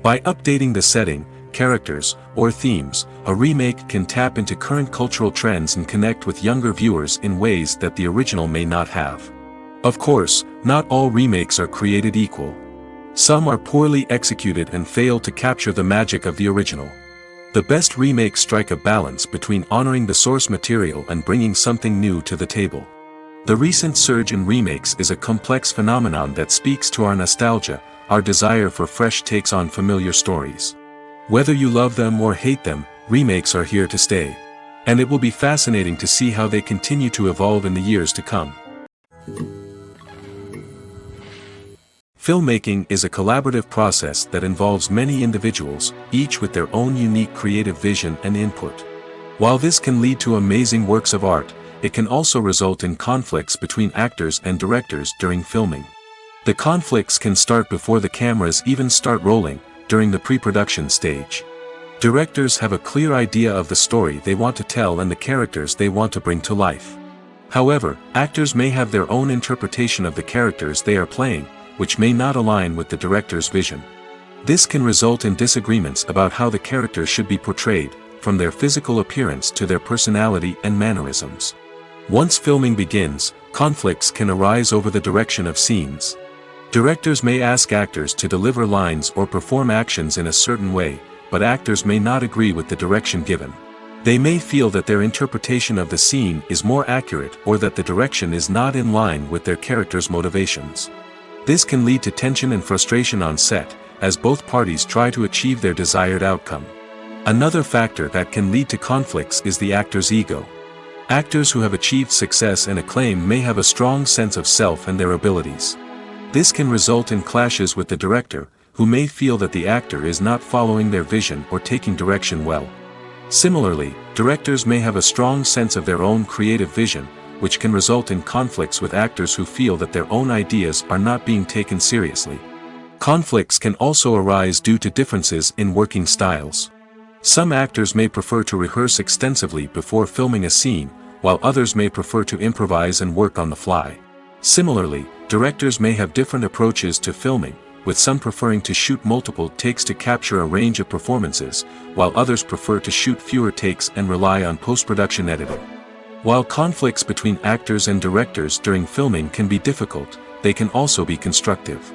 S1: By updating the setting, characters, or themes, a remake can tap into current cultural trends and connect with younger viewers in ways that the original may not have. Of course, not all remakes are created equal. Some are poorly executed and fail to capture the magic of the original. The best remakes strike a balance between honoring the source material and bringing something new to the table. The recent surge in remakes is a complex phenomenon that speaks to our nostalgia, our desire for fresh takes on familiar stories. Whether you love them or hate them, remakes are here to stay. And it will be fascinating to see how they continue to evolve in the years to come. Filmmaking is a collaborative process that involves many individuals, each with their own unique creative vision and input. While this can lead to amazing works of art, it can also result in conflicts between actors and directors during filming. The conflicts can start before the cameras even start rolling, during the pre-production stage. Directors have a clear idea of the story they want to tell and the characters they want to bring to life. However, actors may have their own interpretation of the characters they are playing, which may not align with the director's vision. This can result in disagreements about how the characters should be portrayed, from their physical appearance to their personality and mannerisms. Once filming begins, conflicts can arise over the direction of scenes. Directors may ask actors to deliver lines or perform actions in a certain way, but actors may not agree with the direction given. They may feel that their interpretation of the scene is more accurate or that the direction is not in line with their character's motivations. This can lead to tension and frustration on set, as both parties try to achieve their desired outcome. Another factor that can lead to conflicts is the actor's ego. Actors who have achieved success and acclaim may have a strong sense of self and their abilities. This can result in clashes with the director, who may feel that the actor is not following their vision or taking direction well. Similarly, directors may have a strong sense of their own creative vision, which can result in conflicts with actors who feel that their own ideas are not being taken seriously. Conflicts can also arise due to differences in working styles. Some actors may prefer to rehearse extensively before filming a scene, while others may prefer to improvise and work on the fly. Similarly, directors may have different approaches to filming, with some preferring to shoot multiple takes to capture a range of performances, while others prefer to shoot fewer takes and rely on post-production editing. While conflicts between actors and directors during filming can be difficult, they can also be constructive.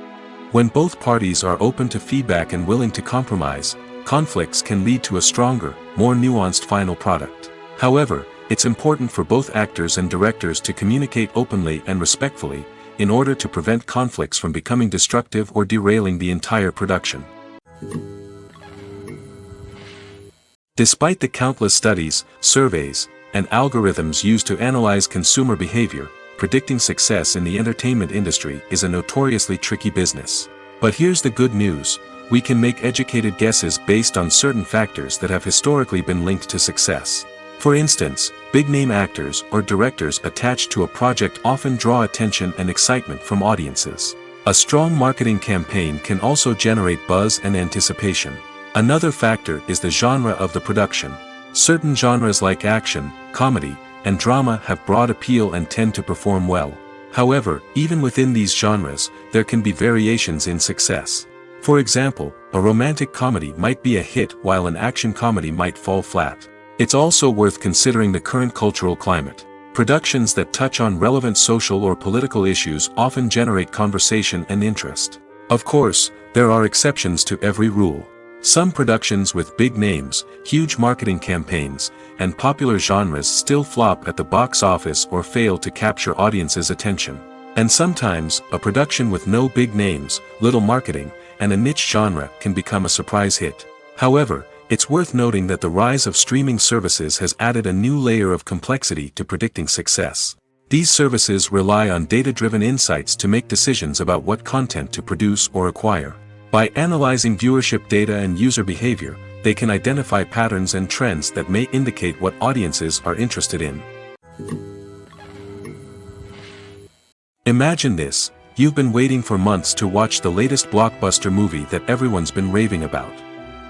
S1: When both parties are open to feedback and willing to compromise, conflicts can lead to a stronger, more nuanced final product. However, it's important for both actors and directors to communicate openly and respectfully, in order to prevent conflicts from becoming destructive or derailing the entire production. Despite the countless studies, surveys, and algorithms used to analyze consumer behavior, predicting success in the entertainment industry is a notoriously tricky business. But here's the good news: we can make educated guesses based on certain factors that have historically been linked to success. For instance, big-name actors or directors attached to a project often draw attention and excitement from audiences. A strong marketing campaign can also generate buzz and anticipation. Another factor is the genre of the production. Certain genres like action, comedy, and drama have broad appeal and tend to perform well. However, even within these genres, there can be variations in success. For example, a romantic comedy might be a hit while an action comedy might fall flat. It's also worth considering the current cultural climate. Productions that touch on relevant social or political issues often generate conversation and interest. Of course, there are exceptions to every rule. Some productions with big names, huge marketing campaigns, and popular genres still flop at the box office or fail to capture audiences' attention. And sometimes, a production with no big names, little marketing, and a niche genre can become a surprise hit. However, it's worth noting that the rise of streaming services has added a new layer of complexity to predicting success. These services rely on data-driven insights to make decisions about what content to produce or acquire. By analyzing viewership data and user behavior, they can identify patterns and trends that may indicate what audiences are interested in. Imagine this: you've been waiting for months to watch the latest blockbuster movie that everyone's been raving about.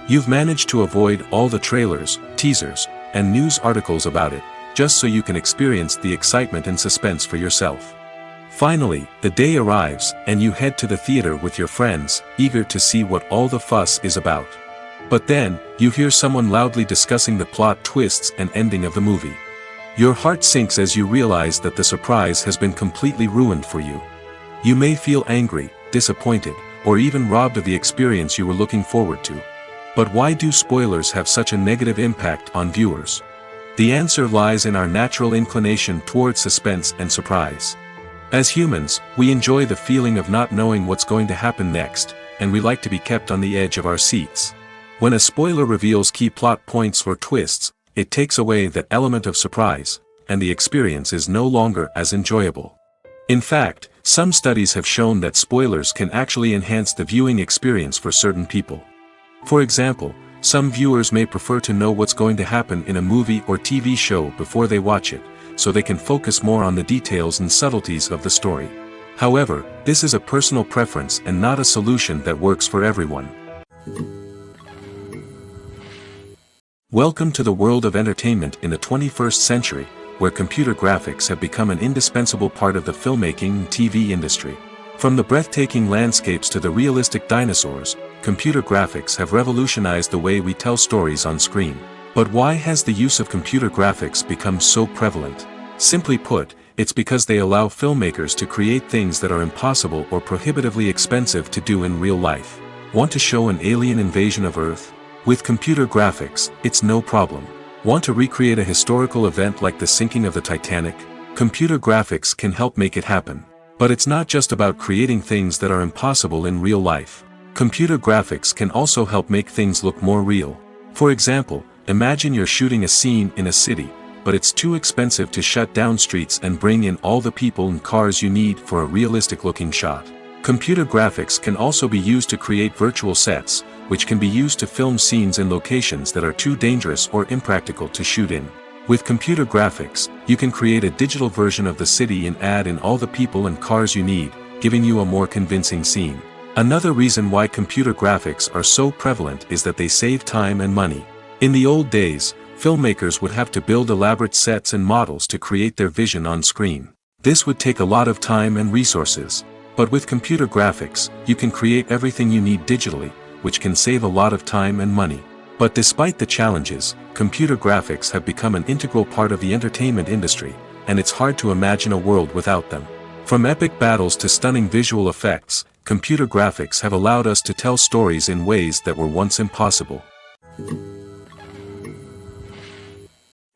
S1: You've managed to avoid all the trailers, teasers, and news articles about it, just so you can experience the excitement and suspense for yourself. Finally, the day arrives, and you head to the theater with your friends, eager to see what all the fuss is about. But then, you hear someone loudly discussing the plot twists and ending of the movie. Your heart sinks as you realize that the surprise has been completely ruined for you. You may feel angry, disappointed, or even robbed of the experience you were looking forward to. But why do spoilers have such a negative impact on viewers? The answer lies in our natural inclination towards suspense and surprise. As humans, we enjoy the feeling of not knowing what's going to happen next, and we like to be kept on the edge of our seats. When a spoiler reveals key plot points or twists, it takes away that element of surprise, and the experience is no longer as enjoyable. In fact, some studies have shown that spoilers can actually enhance the viewing experience for certain people. For example, some viewers may prefer to know what's going to happen in a movie or TV show before they watch it, so they can focus more on the details and subtleties of the story. However, this is a personal preference and not a solution that works for everyone. Welcome to the world of entertainment in the 21st century, where computer graphics have become an indispensable part of the filmmaking and TV industry. From the breathtaking landscapes to the realistic dinosaurs, computer graphics have revolutionized the way we tell stories on screen. But why has the use of computer graphics become so prevalent? Simply put, it's because they allow filmmakers to create things that are impossible or prohibitively expensive to do in real life. Want to show an alien invasion of Earth? With computer graphics, it's no problem. Want to recreate a historical event like the sinking of the Titanic? Computer graphics can help make it happen. But it's not just about creating things that are impossible in real life. Computer graphics can also help make things look more real. For example, imagine you're shooting a scene in a city, but it's too expensive to shut down streets and bring in all the people and cars you need for a realistic-looking shot. Computer graphics can also be used to create virtual sets, which can be used to film scenes in locations that are too dangerous or impractical to shoot in. With computer graphics, you can create a digital version of the city and add in all the people and cars you need, giving you a more convincing scene. Another reason why computer graphics are so prevalent is that they save time and money. In the old days, filmmakers would have to build elaborate sets and models to create their vision on screen. This would take a lot of time and resources. But with computer graphics, you can create everything you need digitally, which can save a lot of time and money. But despite the challenges, computer graphics have become an integral part of the entertainment industry, and it's hard to imagine a world without them. From epic battles to stunning visual effects, computer graphics have allowed us to tell stories in ways that were once impossible.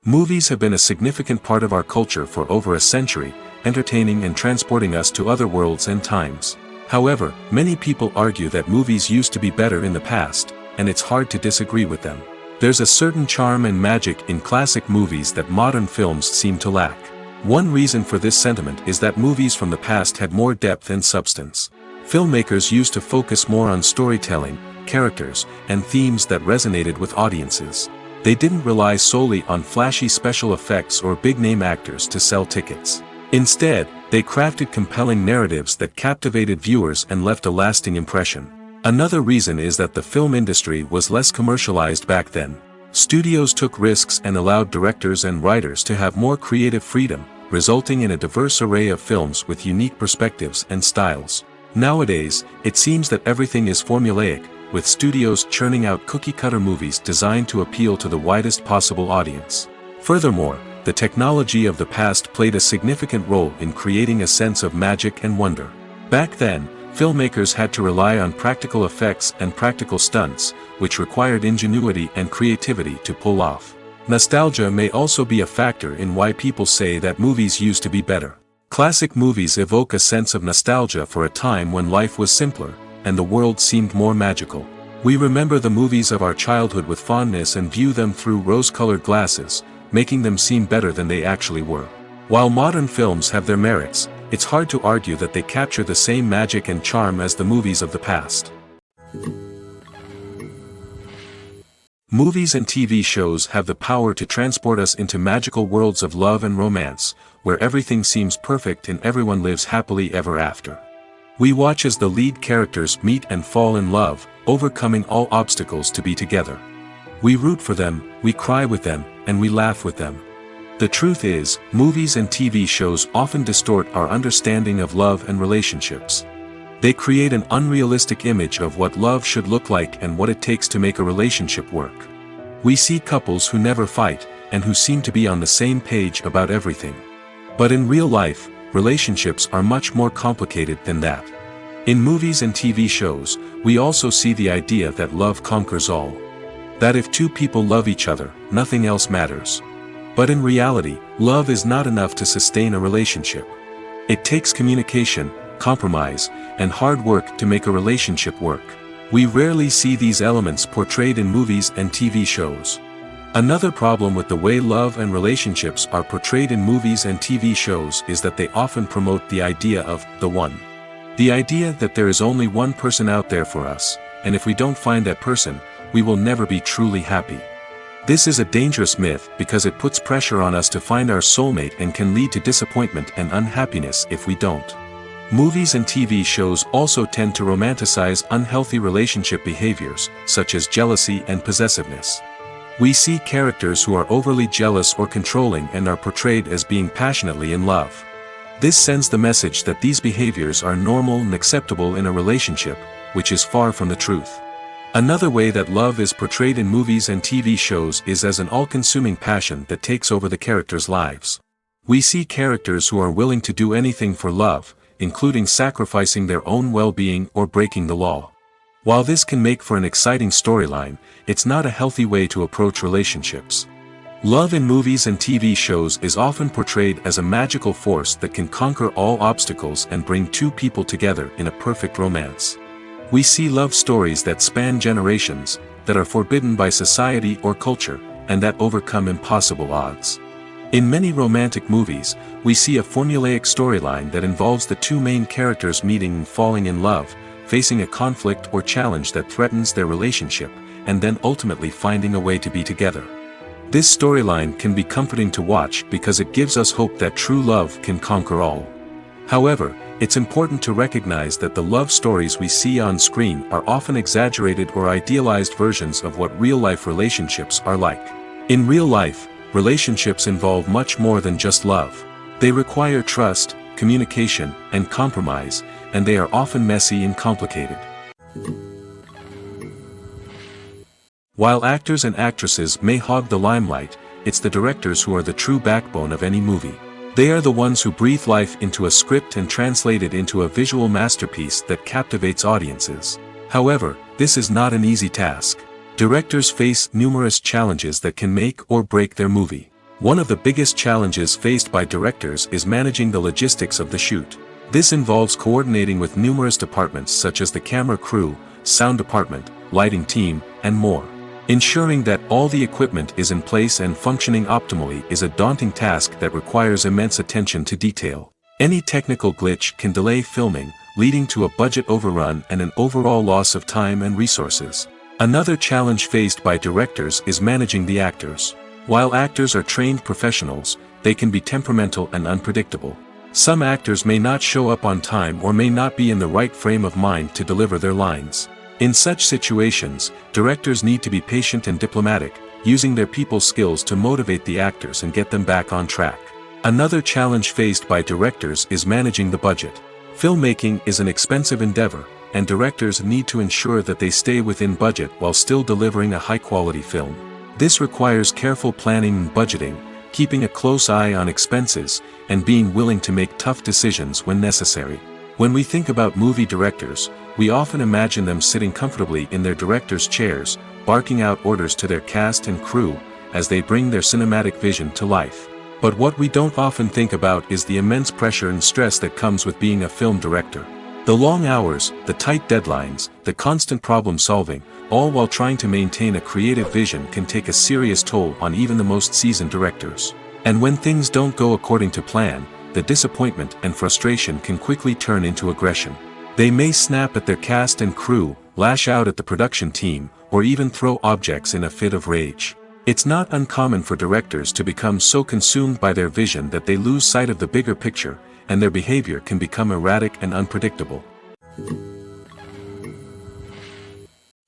S1: Movies have been a significant part of our culture for over a century, entertaining and transporting us to other worlds and times. However, many people argue that movies used to be better in the past, and it's hard to disagree with them. There's a certain charm and magic in classic movies that modern films seem to lack. One reason for this sentiment is that movies from the past had more depth and substance. Filmmakers used to focus more on storytelling, characters, and themes that resonated with audiences. They didn't rely solely on flashy special effects or big-name actors to sell tickets. Instead, they crafted compelling narratives that captivated viewers and left a lasting impression. Another reason is that the film industry was less commercialized back then. Studios took risks and allowed directors and writers to have more creative freedom, resulting in a diverse array of films with unique perspectives and styles. Nowadays, it seems that everything is formulaic, with studios churning out cookie-cutter movies designed to appeal to the widest possible audience. Furthermore, the technology of the past played a significant role in creating a sense of magic and wonder. Back then, filmmakers had to rely on practical effects and practical stunts, which required ingenuity and creativity to pull off. Nostalgia may also be a factor in why people say that movies used to be better. Classic movies evoke a sense of nostalgia for a time when life was simpler, and the world seemed more magical. We remember the movies of our childhood with fondness and view them through rose-colored glasses, making them seem better than they actually were. While modern films have their merits, it's hard to argue that they capture the same magic and charm as the movies of the past. Movies and TV shows have the power to transport us into magical worlds of love and romance, where everything seems perfect and everyone lives happily ever after. We watch as the lead characters meet and fall in love, overcoming all obstacles to be together. We root for them, we cry with them, and we laugh with them. The truth is, movies and TV shows often distort our understanding of love and relationships. They create an unrealistic image of what love should look like and what it takes to make a relationship work. We see couples who never fight, and who seem to be on the same page about everything. But in real life, relationships are much more complicated than that. In movies and TV shows, we also see the idea that love conquers all. That if two people love each other, nothing else matters. But in reality, love is not enough to sustain a relationship. It takes communication, compromise, and hard work to make a relationship work. We rarely see these elements portrayed in movies and TV shows. Another problem with the way love and relationships are portrayed in movies and TV shows is that they often promote the idea of the one. The idea that there is only one person out there for us, and if we don't find that person, we will never be truly happy. This is a dangerous myth because it puts pressure on us to find our soulmate and can lead to disappointment and unhappiness if we don't. Movies and TV shows also tend to romanticize unhealthy relationship behaviors, such as jealousy and possessiveness. We see characters who are overly jealous or controlling and are portrayed as being passionately in love. This sends the message that these behaviors are normal and acceptable in a relationship, which is far from the truth. Another way that love is portrayed in movies and TV shows is as an all-consuming passion that takes over the characters' lives. We see characters who are willing to do anything for love, including sacrificing their own well-being or breaking the law. While this can make for an exciting storyline, it's not a healthy way to approach relationships. Love in movies and TV shows is often portrayed as a magical force that can conquer all obstacles and bring two people together in a perfect romance. We see love stories that span generations, that are forbidden by society or culture, and that overcome impossible odds. In many romantic movies, we see a formulaic storyline that involves the two main characters meeting and falling in love, facing a conflict or challenge that threatens their relationship, and then ultimately finding a way to be together. This storyline can be comforting to watch because it gives us hope that true love can conquer all. However, it's important to recognize that the love stories we see on screen are often exaggerated or idealized versions of what real-life relationships are like. In real life, relationships involve much more than just love. They require trust, communication, and compromise, and they are often messy and complicated. While actors and actresses may hog the limelight, it's the directors who are the true backbone of any movie. They are the ones who breathe life into a script and translate it into a visual masterpiece that captivates audiences. However, this is not an easy task. Directors face numerous challenges that can make or break their movie. One of the biggest challenges faced by directors is managing the logistics of the shoot. This involves coordinating with numerous departments such as the camera crew, sound department, lighting team, and more. Ensuring that all the equipment is in place and functioning optimally is a daunting task that requires immense attention to detail. Any technical glitch can delay filming, leading to a budget overrun and an overall loss of time and resources. Another challenge faced by directors is managing the actors. While actors are trained professionals, they can be temperamental and unpredictable. Some actors may not show up on time or may not be in the right frame of mind to deliver their lines. In such situations, directors need to be patient and diplomatic, using their people skills to motivate the actors and get them back on track. Another challenge faced by directors is managing the budget. Filmmaking is an expensive endeavor, and directors need to ensure that they stay within budget while still delivering a high-quality film. This requires careful planning and budgeting, keeping a close eye on expenses, and being willing to make tough decisions when necessary. When we think about movie directors, we often imagine them sitting comfortably in their director's chairs, barking out orders to their cast and crew, as they bring their cinematic vision to life. But what we don't often think about is the immense pressure and stress that comes with being a film director. The long hours, the tight deadlines, the constant problem solving, all while trying to maintain a creative vision can take a serious toll on even the most seasoned directors. And when things don't go according to plan, the disappointment and frustration can quickly turn into aggression. They may snap at their cast and crew, lash out at the production team, or even throw objects in a fit of rage. It's not uncommon for directors to become so consumed by their vision that they lose sight of the bigger picture, and their behavior can become erratic and unpredictable.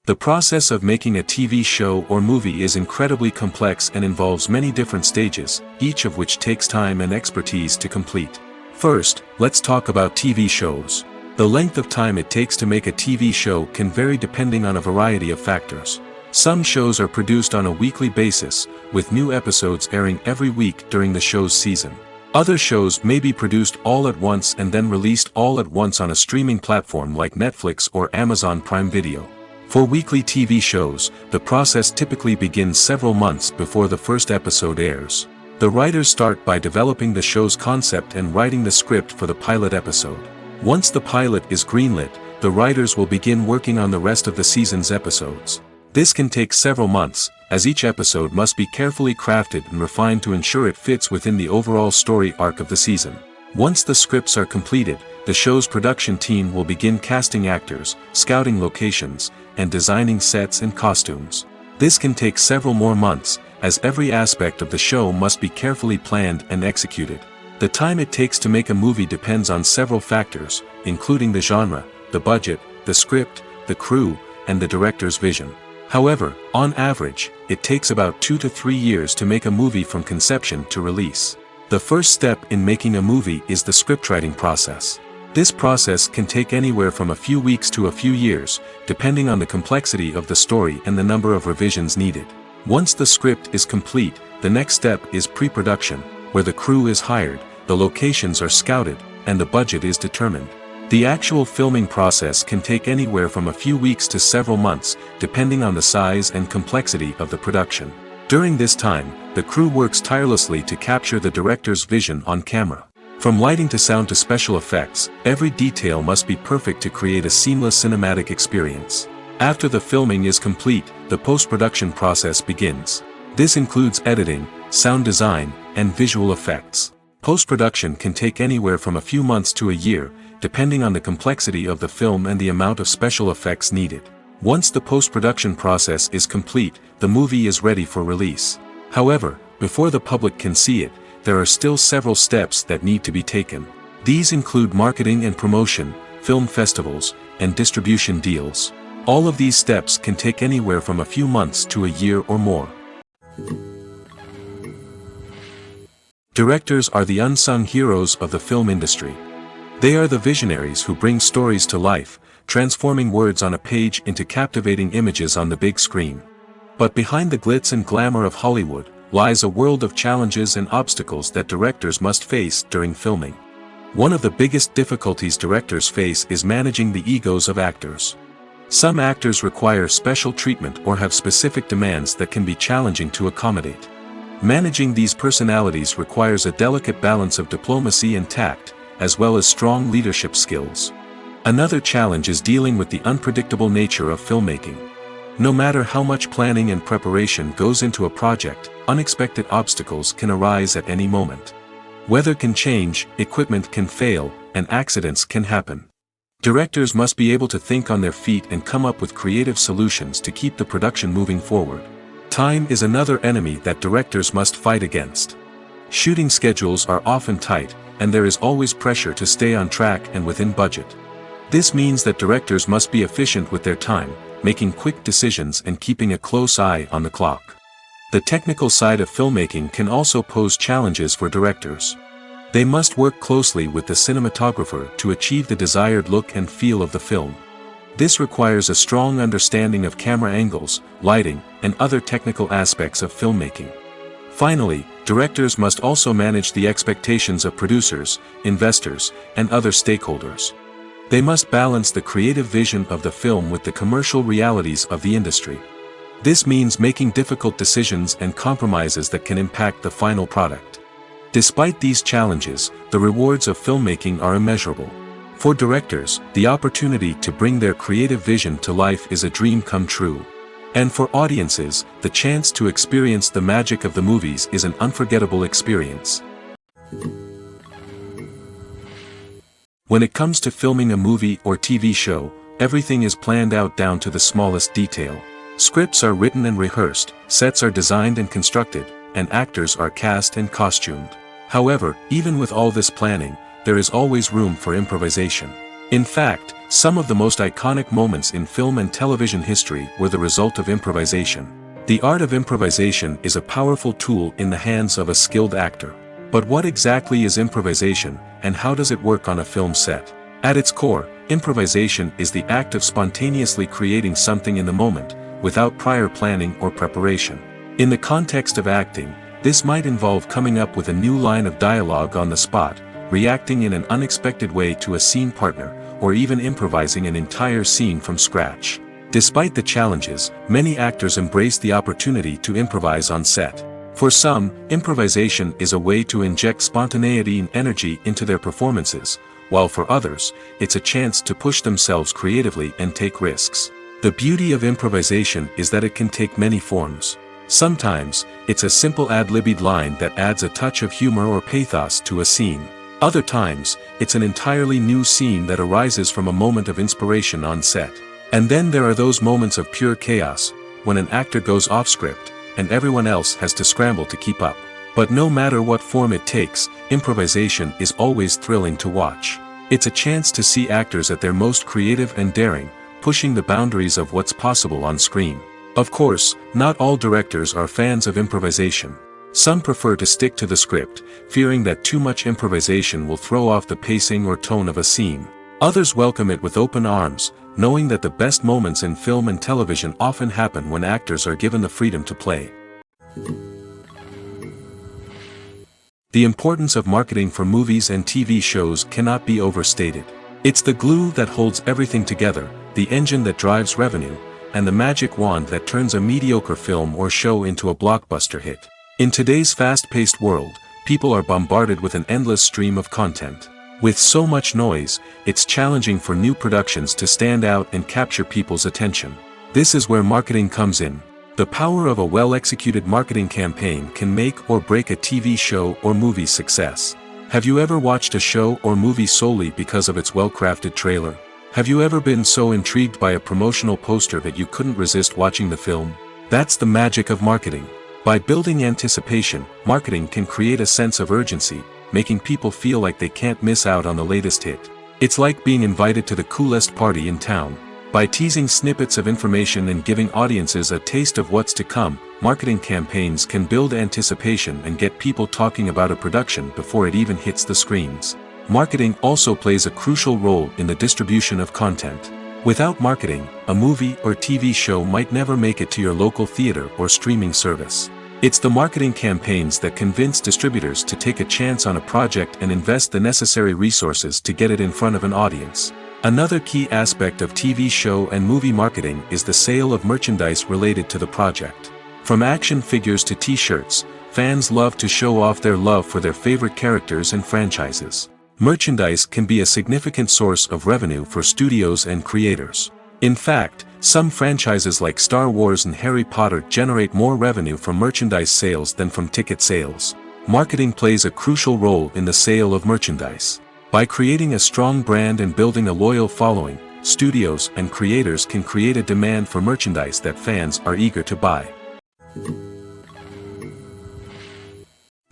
S1: The process of making a TV show or movie is incredibly complex and involves many different stages, each of which takes time and expertise to complete. First, let's talk about TV shows. The length of time it takes to make a TV show can vary depending on a variety of factors. Some shows are produced on a weekly basis, with new episodes airing every week during the show's season. Other shows may be produced all at once and then released all at once on a streaming platform like Netflix or Amazon Prime Video. For weekly TV shows, the process typically begins several months before the first episode airs. The writers start by developing the show's concept and writing the script for the pilot episode. Once the pilot is greenlit, the writers will begin working on the rest of the season's episodes. This can take several months, as each episode must be carefully crafted and refined to ensure it fits within the overall story arc of the season. Once the scripts are completed, the show's production team will begin casting actors, scouting locations, and designing sets and costumes. This can take several more months, as every aspect of the show must be carefully planned and executed. The time it takes to make a movie depends on several factors, including the genre, the budget, the script, the crew, and the director's vision. However, on average, it takes about 2 to 3 years to make a movie from conception to release. The first step in making a movie is the scriptwriting process. This process can take anywhere from a few weeks to a few years, depending on the complexity of the story and the number of revisions needed. Once the script is complete, the next step is pre-production, where the crew is hired, the locations are scouted, and the budget is determined. The actual filming process can take anywhere from a few weeks to several months, depending on the size and complexity of the production. During this time, the crew works tirelessly to capture the director's vision on camera. From lighting to sound to special effects, every detail must be perfect to create a seamless cinematic experience. After the filming is complete, the post-production process begins. This includes editing, sound design, and visual effects. Post-production can take anywhere from a few months to a year, depending on the complexity of the film and the amount of special effects needed. Once the post-production process is complete, the movie is ready for release. However, before the public can see it, there are still several steps that need to be taken. These include marketing and promotion, film festivals, and distribution deals. All of these steps can take anywhere from a few months to a year or more. Directors are the unsung heroes of the film industry. They are the visionaries who bring stories to life, transforming words on a page into captivating images on the big screen. But behind the glitz and glamour of Hollywood, lies a world of challenges and obstacles that directors must face during filming. One of the biggest difficulties directors face is managing the egos of actors. Some actors require special treatment or have specific demands that can be challenging to accommodate. Managing these personalities requires a delicate balance of diplomacy and tact, as well as strong leadership skills. Another challenge is dealing with the unpredictable nature of filmmaking. No matter how much planning and preparation goes into a project, unexpected obstacles can arise at any moment. Weather can change, equipment can fail, and accidents can happen. Directors must be able to think on their feet and come up with creative solutions to keep the production moving forward. Time is another enemy that directors must fight against. Shooting schedules are often tight, and there is always pressure to stay on track and within budget. This means that directors must be efficient with their time, making quick decisions and keeping a close eye on the clock. The technical side of filmmaking can also pose challenges for directors. They must work closely with the cinematographer to achieve the desired look and feel of the film. This requires a strong understanding of camera angles, lighting, and other technical aspects of filmmaking. Finally, directors must also manage the expectations of producers, investors, and other stakeholders. They must balance the creative vision of the film with the commercial realities of the industry. This means making difficult decisions and compromises that can impact the final product. Despite these challenges, the rewards of filmmaking are immeasurable. For directors, the opportunity to bring their creative vision to life is a dream come true. And for audiences, the chance to experience the magic of the movies is an unforgettable experience. When it comes to filming a movie or TV show, everything is planned out down to the smallest detail. Scripts are written and rehearsed, sets are designed and constructed, and actors are cast and costumed. However, even with all this planning, there is always room for improvisation. In fact, some of the most iconic moments in film and television history were the result of improvisation. The art of improvisation is a powerful tool in the hands of a skilled actor. But what exactly is improvisation, and how does it work on a film set? At its core, improvisation is the act of spontaneously creating something in the moment, without prior planning or preparation. In the context of acting, this might involve coming up with a new line of dialogue on the spot, reacting in an unexpected way to a scene partner, or even improvising an entire scene from scratch. Despite the challenges, many actors embrace the opportunity to improvise on set. For some, improvisation is a way to inject spontaneity and energy into their performances, while for others, it's a chance to push themselves creatively and take risks. The beauty of improvisation is that it can take many forms. Sometimes, it's a simple ad-libbed line that adds a touch of humor or pathos to a scene. Other times, it's an entirely new scene that arises from a moment of inspiration on set. And then there are those moments of pure chaos, when an actor goes off script, and everyone else has to scramble to keep up. But no matter what form it takes, improvisation is always thrilling to watch. It's a chance to see actors at their most creative and daring, pushing the boundaries of what's possible on screen. Of course, not all directors are fans of improvisation. Some prefer to stick to the script, fearing that too much improvisation will throw off the pacing or tone of a scene. Others welcome it with open arms, knowing that the best moments in film and television often happen when actors are given the freedom to play. The importance of marketing for movies and TV shows cannot be overstated. It's the glue that holds everything together, the engine that drives revenue, and the magic wand that turns a mediocre film or show into a blockbuster hit. In today's fast-paced world, people are bombarded with an endless stream of content. With so much noise, it's challenging for new productions to stand out and capture people's attention. This is where marketing comes in. The power of a well-executed marketing campaign can make or break a TV show or movie's success. Have you ever watched a show or movie solely because of its well-crafted trailer? Have you ever been so intrigued by a promotional poster that you couldn't resist watching the film? That's the magic of marketing. By building anticipation, marketing can create a sense of urgency, making people feel like they can't miss out on the latest hit. It's like being invited to the coolest party in town. By teasing snippets of information and giving audiences a taste of what's to come, marketing campaigns can build anticipation and get people talking about a production before it even hits the screens. Marketing also plays a crucial role in the distribution of content. Without marketing, a movie or TV show might never make it to your local theater or streaming service. It's the marketing campaigns that convince distributors to take a chance on a project and invest the necessary resources to get it in front of an audience. Another key aspect of TV show and movie marketing is the sale of merchandise related to the project. From action figures to t-shirts, fans love to show off their love for their favorite characters and franchises. Merchandise can be a significant source of revenue for studios and creators. In fact, some franchises like Star Wars and Harry Potter generate more revenue from merchandise sales than from ticket sales. Marketing plays a crucial role in the sale of merchandise. By creating a strong brand and building a loyal following, studios and creators can create a demand for merchandise that fans are eager to buy.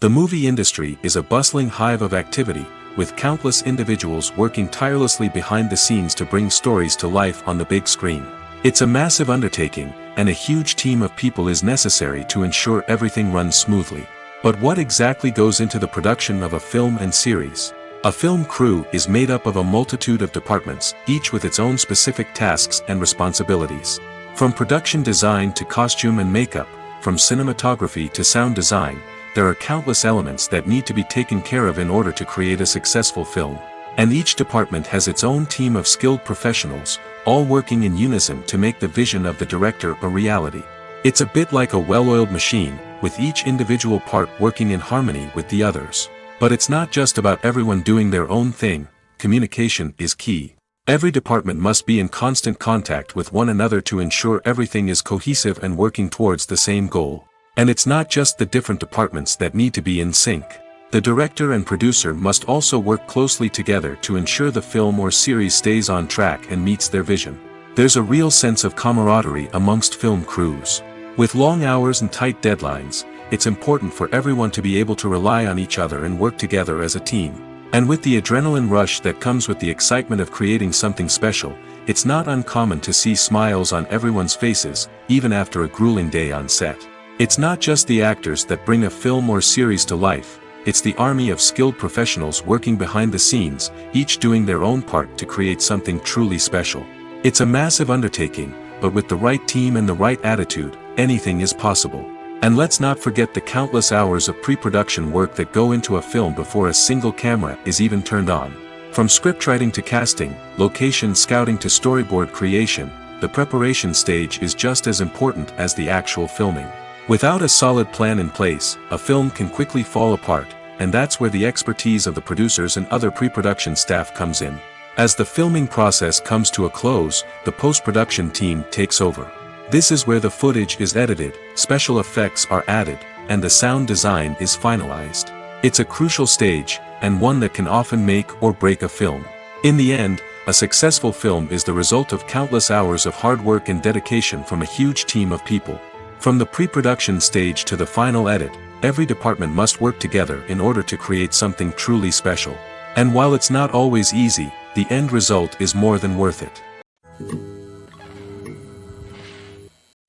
S1: The movie industry is a bustling hive of activity, with countless individuals working tirelessly behind the scenes to bring stories to life on the big screen. It's a massive undertaking, and a huge team of people is necessary to ensure everything runs smoothly. But what exactly goes into the production of a film and series? A film crew is made up of a multitude of departments, each with its own specific tasks and responsibilities. From production design to costume and makeup, from cinematography to sound design, there are countless elements that need to be taken care of in order to create a successful film. And each department has its own team of skilled professionals, all working in unison to make the vision of the director a reality. It's a bit like a well-oiled machine, with each individual part working in harmony with the others. But it's not just about everyone doing their own thing. Communication is key. Every department must be in constant contact with one another to ensure everything is cohesive and working towards the same goal. And it's not just the different departments that need to be in sync. The director and producer must also work closely together to ensure the film or series stays on track and meets their vision. There's a real sense of camaraderie amongst film crews. With long hours and tight deadlines, it's important for everyone to be able to rely on each other and work together as a team. And with the adrenaline rush that comes with the excitement of creating something special, it's not uncommon to see smiles on everyone's faces, even after a grueling day on set. It's not just the actors that bring a film or series to life, it's the army of skilled professionals working behind the scenes, each doing their own part to create something truly special. It's a massive undertaking, but with the right team and the right attitude, anything is possible. And let's not forget the countless hours of pre-production work that go into a film before a single camera is even turned on. From scriptwriting to casting, location scouting to storyboard creation, the preparation stage is just as important as the actual filming. Without a solid plan in place, a film can quickly fall apart, and that's where the expertise of the producers and other pre-production staff comes in. As the filming process comes to a close, the post-production team takes over. This is where the footage is edited, special effects are added, and the sound design is finalized. It's a crucial stage, and one that can often make or break a film. In the end, a successful film is the result of countless hours of hard work and dedication from a huge team of people. From the pre-production stage to the final edit, every department must work together in order to create something truly special. And while it's not always easy, the end result is more than worth it.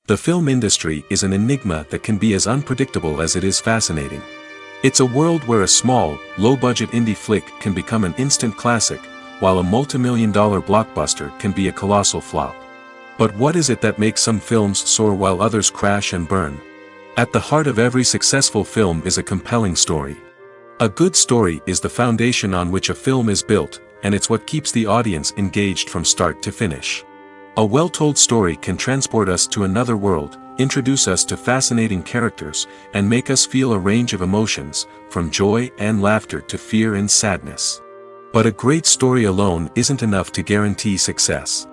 S1: The film industry is an enigma that can be as unpredictable as it is fascinating. It's a world where a small, low-budget indie flick can become an instant classic, while a multi-million-dollar blockbuster can be a colossal flop. But what is it that makes some films soar while others crash and burn? At the heart of every successful film is a compelling story. A good story is the foundation on which a film is built, and it's what keeps the audience engaged from start to finish. A well-told story can transport us to another world, introduce us to fascinating characters, and make us feel a range of emotions, from joy and laughter to fear and sadness. But a great story alone isn't enough to guarantee success.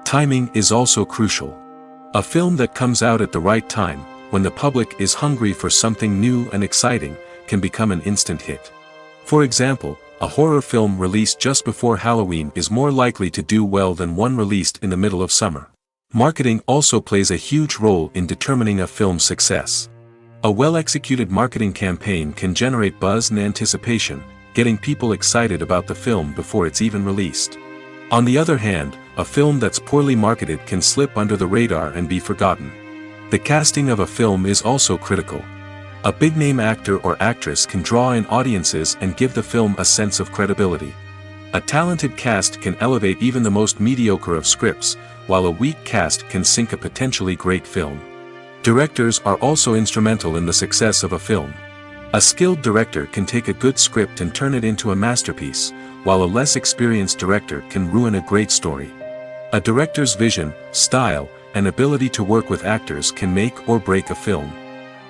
S1: Timing is also crucial. A film that comes out at the right time, when the public is hungry for something new and exciting, can become an instant hit. For example, a horror film released just before Halloween is more likely to do well than one released in the middle of summer. Marketing also plays a huge role in determining a film's success. A well-executed marketing campaign can generate buzz and anticipation, getting people excited about the film before it's even released. On the other hand, a film that's poorly marketed can slip under the radar and be forgotten. The casting of a film is also critical. A big-name actor or actress can draw in audiences and give the film a sense of credibility. A talented cast can elevate even the most mediocre of scripts, while a weak cast can sink a potentially great film. Directors are also instrumental in the success of a film. A skilled director can take a good script and turn it into a masterpiece, while a less experienced director can ruin a great story. A director's vision, style, and ability to work with actors can make or break a film.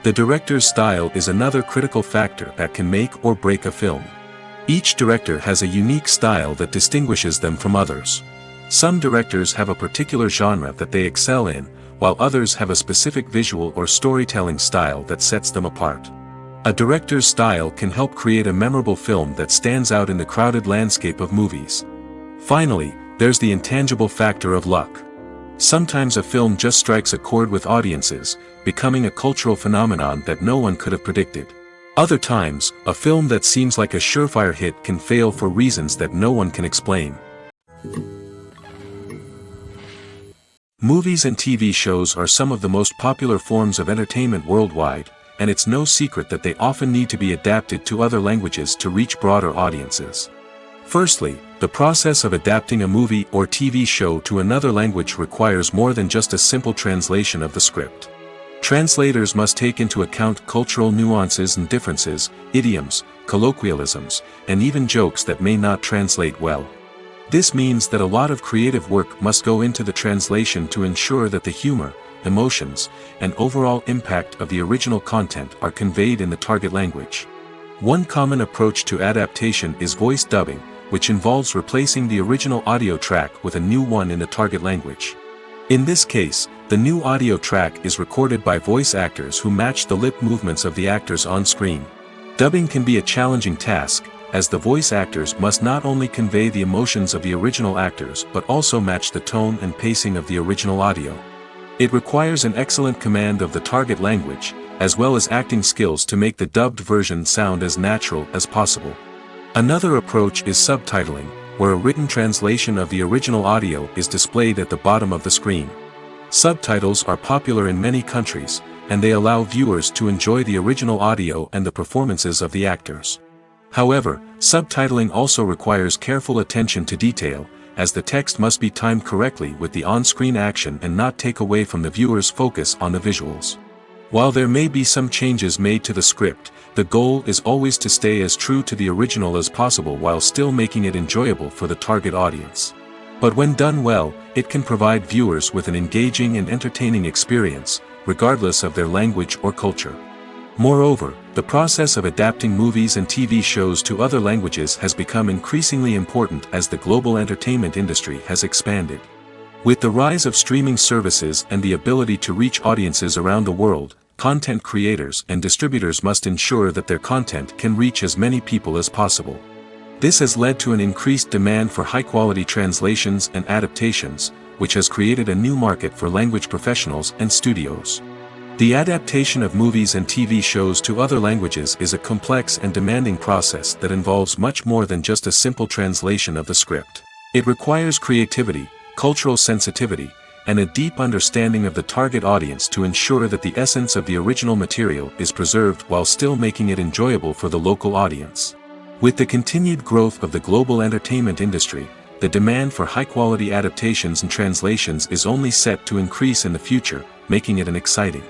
S1: The director's style is another critical factor that can make or break a film. Each director has a unique style that distinguishes them from others. Some directors have a particular genre that they excel in, while others have a specific visual or storytelling style that sets them apart. A director's style can help create a memorable film that stands out in the crowded landscape of movies. Finally, there's the intangible factor of luck. Sometimes a film just strikes a chord with audiences, becoming a cultural phenomenon that no one could have predicted. Other times, a film that seems like a surefire hit can fail for reasons that no one can explain. Movies and TV shows are some of the most popular forms of entertainment worldwide, and it's no secret that they often need to be adapted to other languages to reach broader audiences. Firstly, the process of adapting a movie or TV show to another language requires more than just a simple translation of the script. Translators must take into account cultural nuances and differences, idioms, colloquialisms, and even jokes that may not translate well. This means that a lot of creative work must go into the translation to ensure that the humor, emotions, and overall impact of the original content are conveyed in the target language. One common approach to adaptation is voice dubbing, which involves replacing the original audio track with a new one in the target language. In this case, the new audio track is recorded by voice actors who match the lip movements of the actors on screen. Dubbing can be a challenging task, as the voice actors must not only convey the emotions of the original actors but also match the tone and pacing of the original audio. It requires an excellent command of the target language, as well as acting skills to make the dubbed version sound as natural as possible. Another approach is subtitling, where a written translation of the original audio is displayed at the bottom of the screen. Subtitles are popular in many countries, and they allow viewers to enjoy the original audio and the performances of the actors. However, subtitling also requires careful attention to detail, as the text must be timed correctly with the on-screen action and not take away from the viewer's focus on the visuals. While there may be some changes made to the script, the goal is always to stay as true to the original as possible while still making it enjoyable for the target audience. But when done well, it can provide viewers with an engaging and entertaining experience, regardless of their language or culture. Moreover, the process of adapting movies and TV shows to other languages has become increasingly important as the global entertainment industry has expanded. With the rise of streaming services and the ability to reach audiences around the world, content creators and distributors must ensure that their content can reach as many people as possible. This has led to an increased demand for high-quality translations and adaptations, which has created a new market for language professionals and studios. The adaptation of movies and TV shows to other languages is a complex and demanding process that involves much more than just a simple translation of the script. It requires creativity, cultural sensitivity, and a deep understanding of the target audience to ensure that the essence of the original material is preserved while still making it enjoyable for the local audience. With the continued growth of the global entertainment industry, the demand for high-quality adaptations and translations is only set to increase in the future, making it an exciting.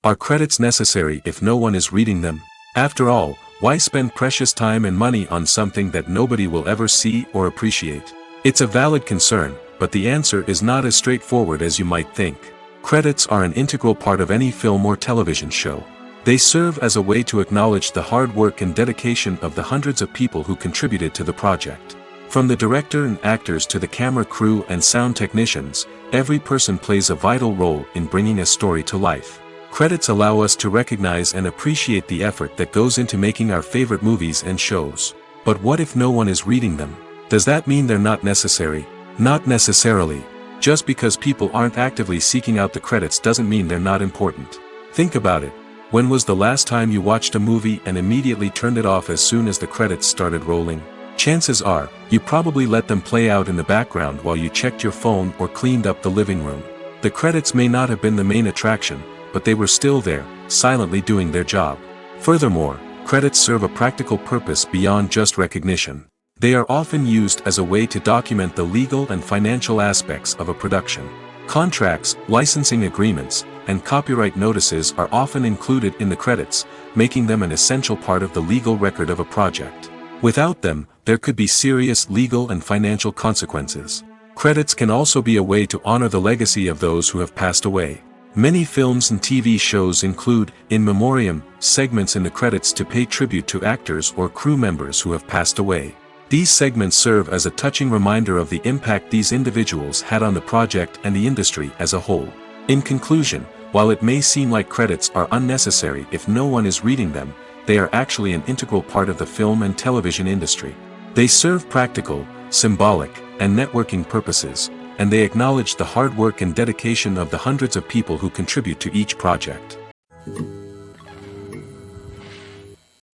S1: Are credits necessary if no one is reading them? After all, why spend precious time and money on something that nobody will ever see or appreciate? It's a valid concern, but the answer is not as straightforward as you might think. Credits are an integral part of any film or television show. They serve as a way to acknowledge the hard work and dedication of the hundreds of people who contributed to the project. From the director and actors to the camera crew and sound technicians, every person plays a vital role in bringing a story to life. Credits allow us to recognize and appreciate the effort that goes into making our favorite movies and shows. But what if no one is reading them? Does that mean they're not necessary? Not necessarily. Just because people aren't actively seeking out the credits doesn't mean they're not important. Think about it. When was the last time you watched a movie and immediately turned it off as soon as the credits started rolling? Chances are, you probably let them play out in the background while you checked your phone or cleaned up the living room. The credits may not have been the main attraction, but they were still there, silently doing their job. Furthermore, credits serve a practical purpose beyond just recognition. They are often used as a way to document the legal and financial aspects of a production. Contracts, licensing agreements, and copyright notices are often included in the credits, making them an essential part of the legal record of a project. Without them, there could be serious legal and financial consequences. Credits can also be a way to honor the legacy of those who have passed away. Many films and TV shows include, in memoriam, segments in the credits to pay tribute to actors or crew members who have passed away. These segments serve as a touching reminder of the impact these individuals had on the project and the industry as a whole. In conclusion, while it may seem like credits are unnecessary if no one is reading them, they are actually an integral part of the film and television industry. They serve practical, symbolic, and networking purposes, and they acknowledge the hard work and dedication of the hundreds of people who contribute to each project.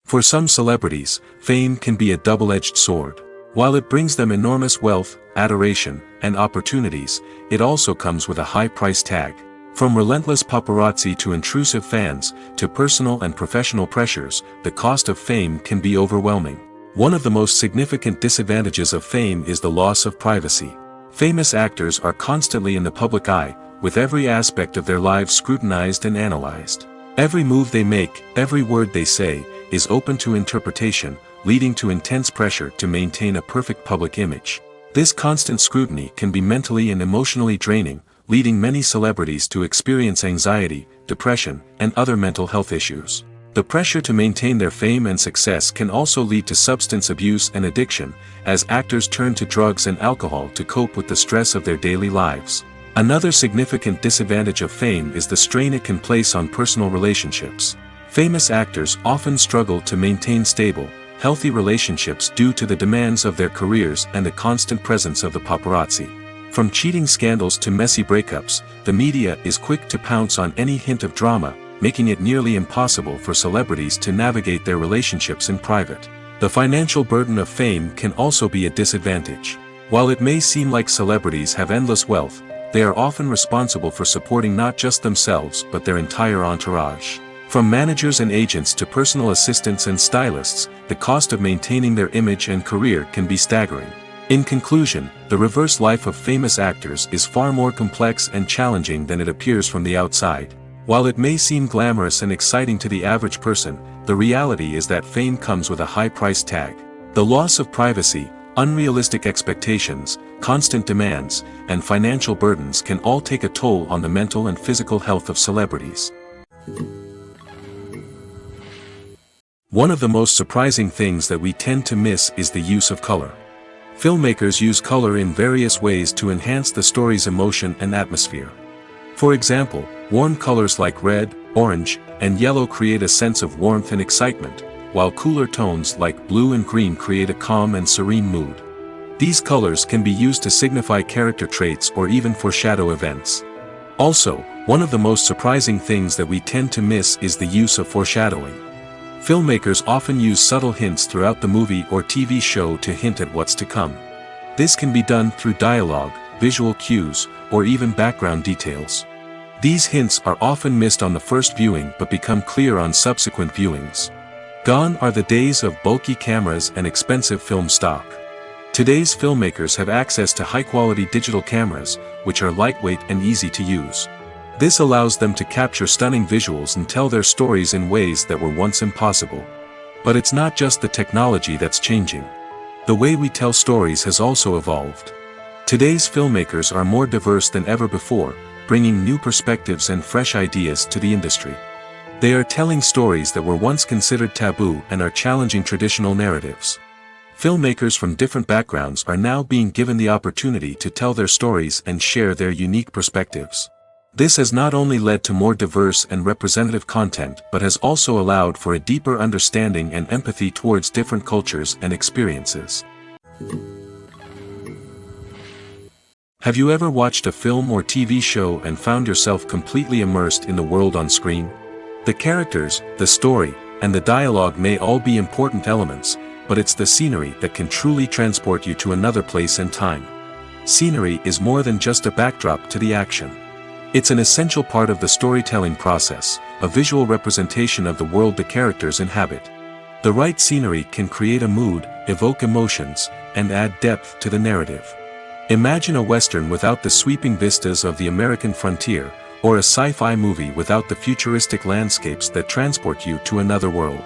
S1: For some celebrities, fame can be a double-edged sword. While it brings them enormous wealth, adoration, and opportunities, it also comes with a high price tag. From relentless paparazzi to intrusive fans, to personal and professional pressures, the cost of fame can be overwhelming. One of the most significant disadvantages of fame is the loss of privacy. Famous actors are constantly in the public eye, with every aspect of their lives scrutinized and analyzed. Every move they make, every word they say, is open to interpretation, leading to intense pressure to maintain a perfect public image. This constant scrutiny can be mentally and emotionally draining, leading many celebrities to experience anxiety, depression, and other mental health issues. The pressure to maintain their fame and success can also lead to substance abuse and addiction, as actors turn to drugs and alcohol to cope with the stress of their daily lives. Another significant disadvantage of fame is the strain it can place on personal relationships. Famous actors often struggle to maintain stable, healthy relationships due to the demands of their careers and the constant presence of the paparazzi. From cheating scandals to messy breakups, the media is quick to pounce on any hint of drama, making it nearly impossible for celebrities to navigate their relationships in private. The financial burden of fame can also be a disadvantage. While it may seem like celebrities have endless wealth, they are often responsible for supporting not just themselves but their entire entourage. From managers and agents to personal assistants and stylists, the cost of maintaining their image and career can be staggering. In conclusion, the reverse life of famous actors is far more complex and challenging than it appears from the outside. While it may seem glamorous and exciting to the average person, the reality is that fame comes with a high price tag. The loss of privacy, unrealistic expectations, constant demands, and financial burdens can all take a toll on the mental and physical health of celebrities. One of the most surprising things that we tend to miss is the use of color. Filmmakers use color in various ways to enhance the story's emotion and atmosphere. For example, warm colors like red, orange, and yellow create a sense of warmth and excitement, while cooler tones like blue and green create a calm and serene mood. These colors can be used to signify character traits or even foreshadow events. Also, one of the most surprising things that we tend to miss is the use of foreshadowing. Filmmakers often use subtle hints throughout the movie or TV show to hint at what's to come. This can be done through dialogue, visual cues, or even background details. These hints are often missed on the first viewing but become clear on subsequent viewings. Gone are the days of bulky cameras and expensive film stock. Today's filmmakers have access to high-quality digital cameras, which are lightweight and easy to use. This allows them to capture stunning visuals and tell their stories in ways that were once impossible. But it's not just the technology that's changing. The way we tell stories has also evolved. Today's filmmakers are more diverse than ever before, bringing new perspectives and fresh ideas to the industry. They are telling stories that were once considered taboo and are challenging traditional narratives. Filmmakers from different backgrounds are now being given the opportunity to tell their stories and share their unique perspectives. This has not only led to more diverse and representative content but has also allowed for a deeper understanding and empathy towards different cultures and experiences. Have you ever watched a film or TV show and found yourself completely immersed in the world on screen? The characters, the story, and the dialogue may all be important elements, but it's the scenery that can truly transport you to another place and time. Scenery is more than just a backdrop to the action. It's an essential part of the storytelling process, a visual representation of the world the characters inhabit. The right scenery can create a mood, evoke emotions, and add depth to the narrative. Imagine a Western without the sweeping vistas of the American frontier, or a sci-fi movie without the futuristic landscapes that transport you to another world.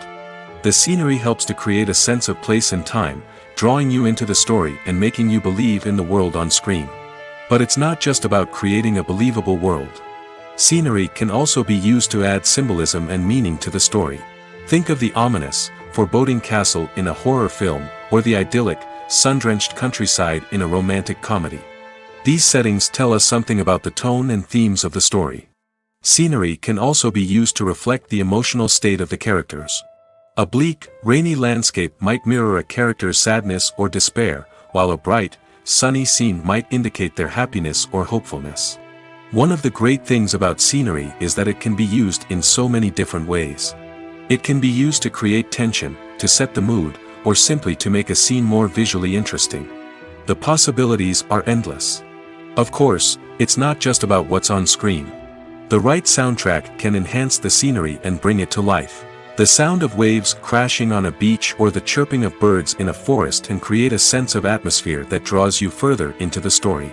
S1: The scenery helps to create a sense of place and time, drawing you into the story and making you believe in the world on screen. But it's not just about creating a believable world. Scenery can also be used to add symbolism and meaning to the story. Think of the ominous, foreboding castle in a horror film, or the idyllic, sun-drenched countryside in a romantic comedy. These settings tell us something about the tone and themes of the story. Scenery can also be used to reflect the emotional state of the characters. A bleak, rainy landscape might mirror a character's sadness or despair, while a bright, sunny scene might indicate their happiness or hopefulness. One of the great things about scenery is that it can be used in so many different ways. It can be used to create tension, to set the mood, or simply to make a scene more visually interesting. The possibilities are endless. Of course, it's not just about what's on screen. The right soundtrack can enhance the scenery and bring it to life. The sound of waves crashing on a beach or the chirping of birds in a forest can create a sense of atmosphere that draws you further into the story.